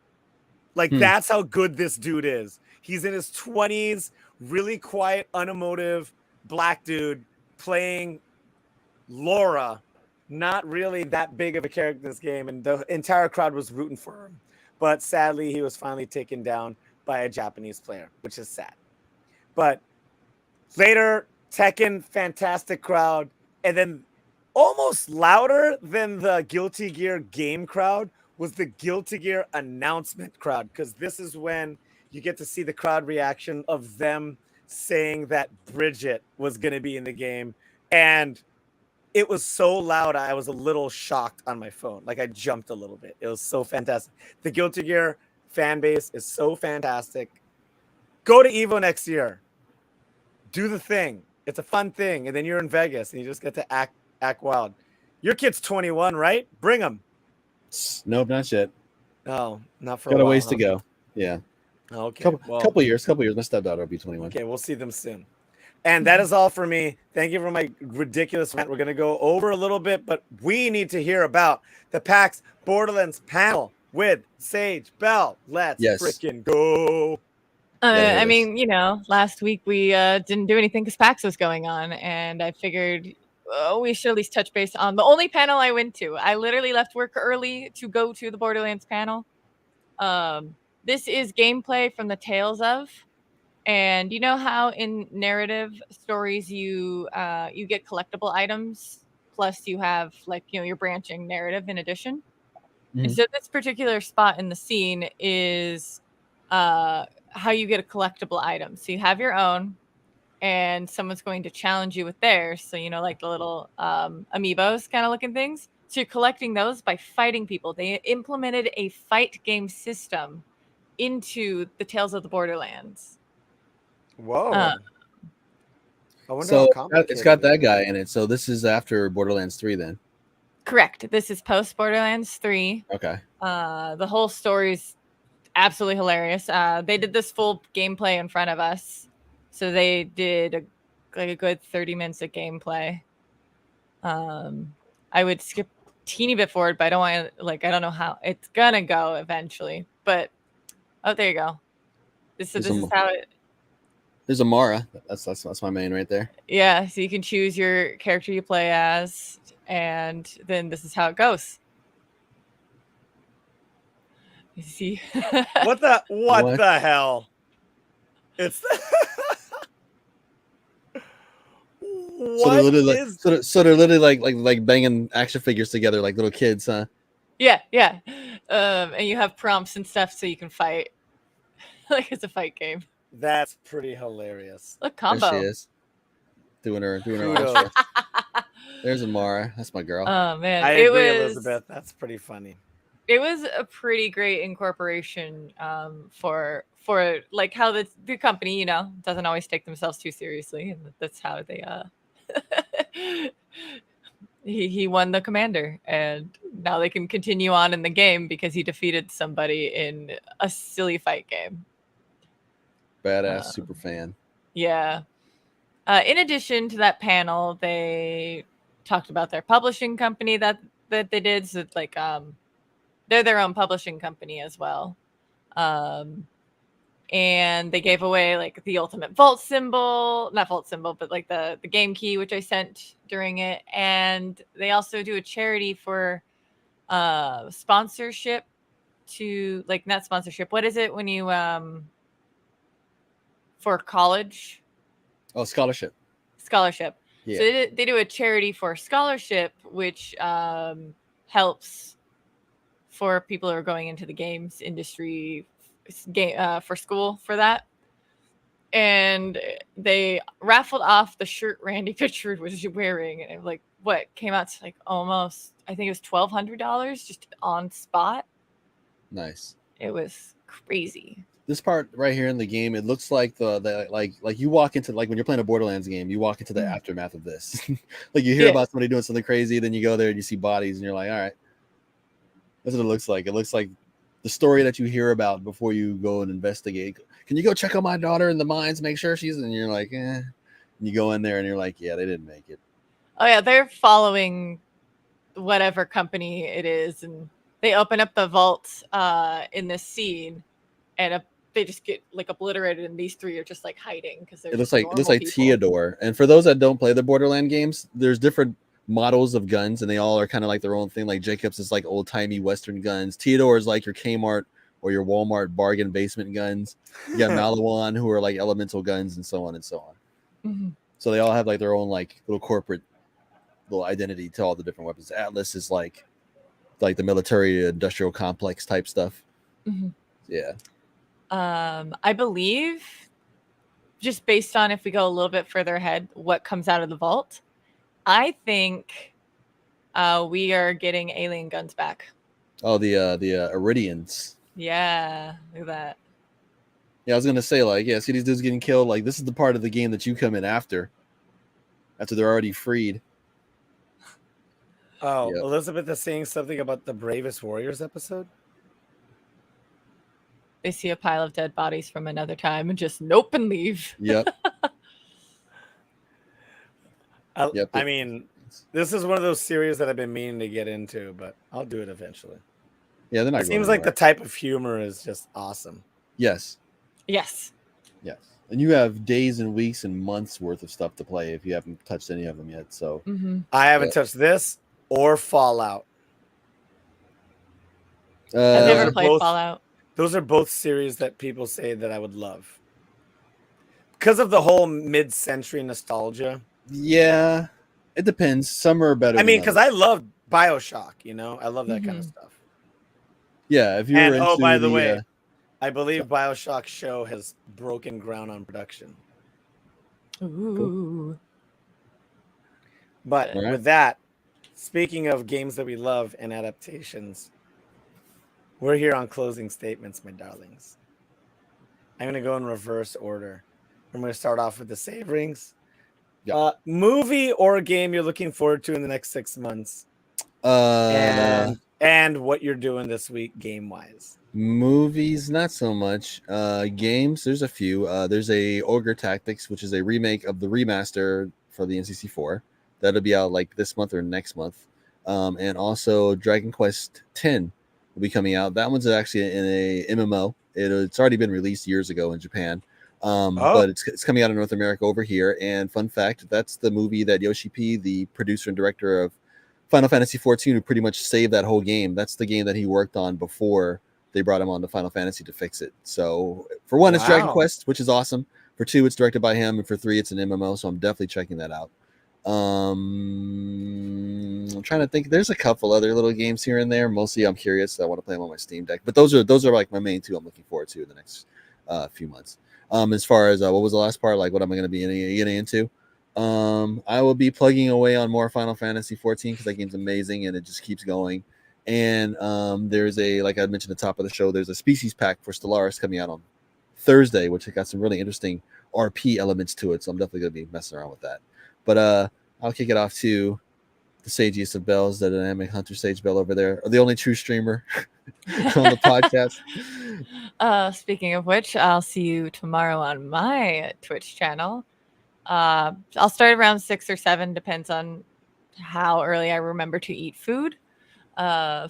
Like, that's how good this dude is. He's in his 20s, really quiet, unemotive black dude playing Laura. Not really that big of a character in this game. And the entire crowd was rooting for him. But sadly, he was finally taken down by a Japanese player, which is sad. But later, Tekken, fantastic crowd. And then almost louder than the Guilty Gear game crowd was the Guilty Gear announcement crowd. Because this is when you get to see the crowd reaction of them saying that Bridget was going to be in the game. And it was so loud, I was a little shocked on my phone. Like, I jumped a little bit. It was so fantastic. The Guilty Gear fan base is so fantastic. Go to EVO next year. Do the thing. It's a fun thing. And then you're in Vegas, and you just get to act wild. Your kid's 21, right? Bring him. Nope, not yet. Oh, not for Got a while. ways to go. Yeah. Okay. Couple years. My stepdaughter will be 21. Okay, we'll see them soon. And that is all for me. Thank you for my ridiculous rant. We're going to go over a little bit, but we need to hear about the PAX Borderlands panel with Sage Bell. Let's freaking go. I mean, you know, last week we didn't do anything because PAX was going on, and I figured we should at least touch base on the only panel I went to. I literally left work early to go to the Borderlands panel. This is gameplay from the Tales of. And you know how in narrative stories you get collectible items, plus you have like, you know, your branching narrative in addition. And so this particular spot in the scene is how you get a collectible item. So you have your own, and someone's going to challenge you with theirs. So, you know, like the little amiibos kind of looking things. So you're collecting those by fighting people. They implemented a fight game system into the Tales of the Borderlands. Whoa. I wonder so how complicated it's got that guy in it. So this is after Borderlands 3 then. Correct. This is post Borderlands 3. Okay. The whole story's absolutely hilarious. They did this full gameplay in front of us. So they did a good 30 minutes of gameplay. I would skip a teeny bit forward, but I don't want to, like, I don't know how it's gonna go eventually. But oh, there you go. This is how it. There's Amara. That's my main right there. Yeah, so you can choose your character you play as, and then this is how it goes. You see? What the hell? It's so they're literally like banging action figures together like little kids, huh? Yeah. And you have prompts and stuff so you can fight. Like it's a fight game. That's pretty hilarious. Look, combo. There she is. Doing her. There's Amara. That's my girl. Oh man, I agree, Elizabeth. That's pretty funny. It was a pretty great incorporation for like how the company, you know, doesn't always take themselves too seriously, and that's how they he won the commander, and now they can continue on in the game because he defeated somebody in a silly fight game. Badass super fan. Yeah. In addition to that panel, they talked about their publishing company that they did. So it's like they're their own publishing company as well. And they gave away like the ultimate vault symbol, not vault symbol, but like the game key, which I sent during it. And they also do a charity for sponsorship to like, not sponsorship. What is it when you for college? Oh, scholarship. Yeah. So they do a charity for scholarship, which helps for people who are going into the games industry for school for that. And they raffled off the shirt Randy Pitchford was wearing, and it, like, what came out to like almost, I think it was $1,200 just on spot. Nice. It was crazy. This part right here in the game, it looks like the like you walk into, like when you're playing a Borderlands game, you walk into the aftermath of this. Like you hear about somebody doing something crazy, then you go there and you see bodies, and you're like, all right, that's what it looks like. It looks like the story that you hear about before you go and investigate. Can you go check on my daughter in the mines, make sure she's? And you're like, eh. And you go in there and you're like, yeah, they didn't make it. Oh yeah, they're following whatever company it is, and they open up the vault in this scene, and they just get like obliterated, and these three are just like hiding because it looks like Theodore. And for those that don't play the Borderland games, there's different models of guns, and they all are kind of like their own thing. Like Jacobs is like old timey Western guns. Theodore is like your Kmart or your Walmart bargain basement guns. You got Malawan, who are like elemental guns, and so on and so on. Mm-hmm. So they all have like their own like little corporate little identity to all the different weapons. Atlas is like the military industrial complex type stuff. Mm-hmm. Yeah. I believe, just based on if we go a little bit further ahead, what comes out of the vault, I think we are getting alien guns back. Oh, the Iridians. Yeah, look at that. Yeah, I was gonna say, like, yeah, see these dudes getting killed. Like, this is the part of the game that you come in after they're already freed. Oh, yep. Elizabeth is saying something about the Bravest Warriors episode. They see a pile of dead bodies from another time and just nope and leave. Yep. I mean, this is one of those series that I've been meaning to get into, but I'll do it eventually. Yeah, they're not. It seems like the type of humor is just awesome. Yes. Yes. Yes. And you have days and weeks and months worth of stuff to play if you haven't touched any of them yet. So I haven't touched this or Fallout. I've never played Fallout. Those are both series that people say that I would love because of the whole mid-century nostalgia. Yeah, it depends. Some are better. I mean, because I love BioShock. You know, I love that kind of stuff. Yeah, if you were into by the way, I believe BioShock show has broken ground on production. Ooh. But with that, speaking of games that we love and adaptations, we're here on closing statements, my darlings. I'm going to go in reverse order. I'm going to start off with the save rings. Yeah. Movie or game you're looking forward to in the next 6 months. And what you're doing this week game-wise. Movies, not so much. Games, there's a few. There's a Ogre Tactics, which is a remake of the remaster for the NCC4. That'll be out like this month or next month. And also Dragon Quest X will be coming out. That one's actually in a MMO. It's already been released years ago in Japan. But it's coming out in North America over here. And fun fact, that's the movie that Yoshi P, the producer and director of Final Fantasy XIV, who pretty much saved that whole game. That's the game that he worked on before they brought him on to Final Fantasy to fix it. So for one, it's Dragon Quest, which is awesome. For two, it's directed by him. And for three, it's an MMO. So I'm definitely checking that out. I'm trying to think. There's a couple other little games here and there. Mostly I'm curious. I want to play them on my Steam Deck. But those are like my main two I'm looking forward to in the next few months. As far as what was the last part? Like what am I going to be getting into? I will be plugging away on more Final Fantasy 14 because that game's amazing and it just keeps going. And there's like I mentioned at the top of the show, there's a Species Pack for Stellaris coming out on Thursday, which got some really interesting RP elements to it. So I'm definitely going to be messing around with that. But I'll kick it off to the sagiest of bells, the dynamic Hunter Sage Bell over there, or the only true streamer on the podcast. Speaking of which, I'll see you tomorrow on my Twitch channel. I'll start around 6 or 7, depends on how early I remember to eat food. I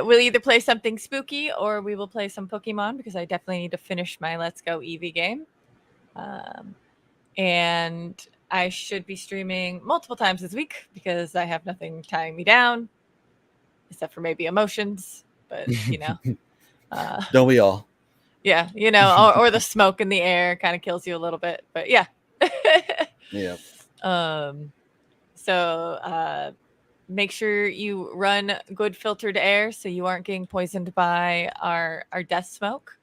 will either play something spooky or we will play some Pokemon because I definitely need to finish my Let's Go Eevee game. And I should be streaming multiple times this week because I have nothing tying me down except for maybe emotions, but you know. Don't we all? Yeah, you know, or the smoke in the air kind of kills you a little bit, but yeah. Yeah. So make sure you run good filtered air so you aren't getting poisoned by our death smoke.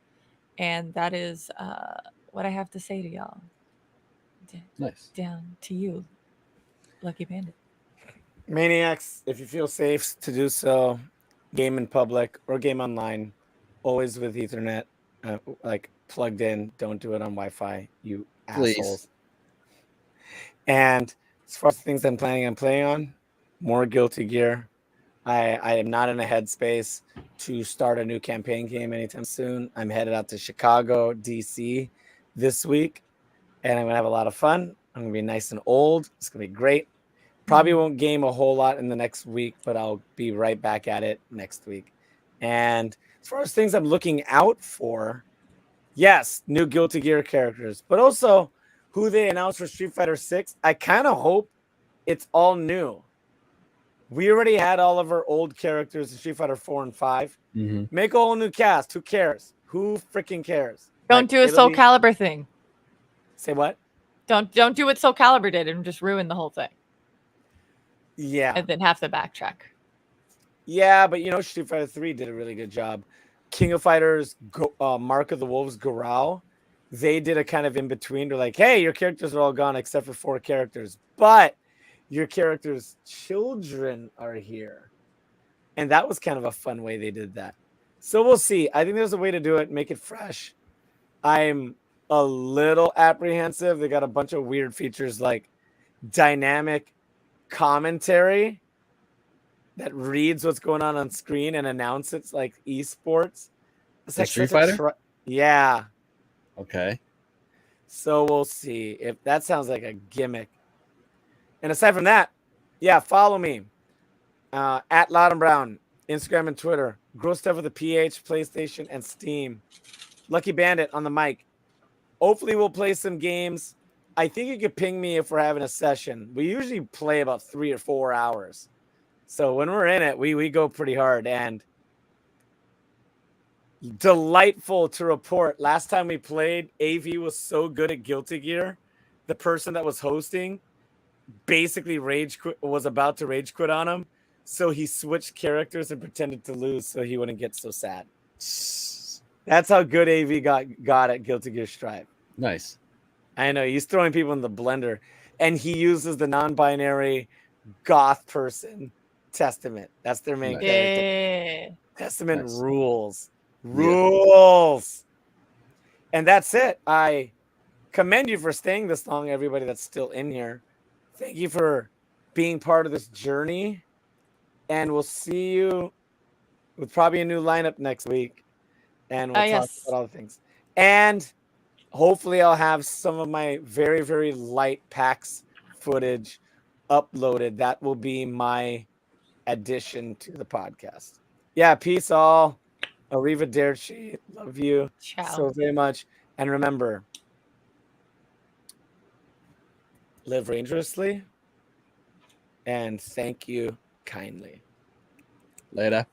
And that is what I have to say to y'all. Nice. Down to you, Lucky Bandit. Maniacs, if you feel safe to do so, game in public or game online, always with Ethernet, like plugged in. Don't do it on Wi-Fi, you Please. assholes. And as far as things I'm planning on playing on, more Guilty Gear. I am not in a headspace to start a new campaign game anytime soon. I'm headed out to Chicago, DC this week, and I'm going to have a lot of fun. I'm going to be nice and old. It's going to be great. Probably won't game a whole lot in the next week, but I'll be right back at it next week. And as far as things I'm looking out for, yes, new Guilty Gear characters, but also who they announced for Street Fighter 6. I kind of hope it's all new. We already had all of our old characters in Street Fighter 4 and 5. Mm-hmm. Make a whole new cast. Who cares? Who freaking cares? Don't do a Soul Calibur thing. Say what? Don't do what Soul Calibur did and just ruin the whole thing. Yeah. And then have to backtrack. Yeah, but Street Fighter 3 did a really good job. King of Fighters, Mark of the Wolves, Garou, they did a kind of in between. They're like, hey, your characters are all gone except for 4 characters, but your characters' children are here. And that was kind of a fun way they did that. So we'll see. I think there's a way to do it, make it fresh. I'm a little apprehensive. They got a bunch of weird features like dynamic commentary that reads what's going on screen and announces like esports. It's like Street Fighter? Yeah. Okay. So we'll see. If that sounds like a gimmick. And aside from that, yeah, follow me at Loud and Brown, Instagram and Twitter. Grow Stuff with a PH, PlayStation, and Steam. Lucky Bandit on the mic. Hopefully we'll play some games. I think you could ping me if we're having a session. We usually play about 3 or 4 hours. So when we're in it, we go pretty hard. And delightful to report. Last time we played, AV was so good at Guilty Gear. The person that was hosting basically was about to rage quit on him. So he switched characters and pretended to lose so he wouldn't get so sad. That's how good AV got at Guilty Gear Strive. Nice. I know. He's throwing people in the blender. And he uses the non-binary goth person Testament. That's their main character. Yeah. Testament Nice. rules. Rules. And that's it. I commend you for staying this long, everybody that's still in here. Thank you for being part of this journey. And we'll see you with probably a new lineup next week. And we'll talk about all the things. And hopefully I'll have some of my very, very light PAX footage uploaded. That will be my addition to the podcast. Yeah, peace all. Arrivederci. Love you so very much. And remember, live dangerously and thank you kindly. Later.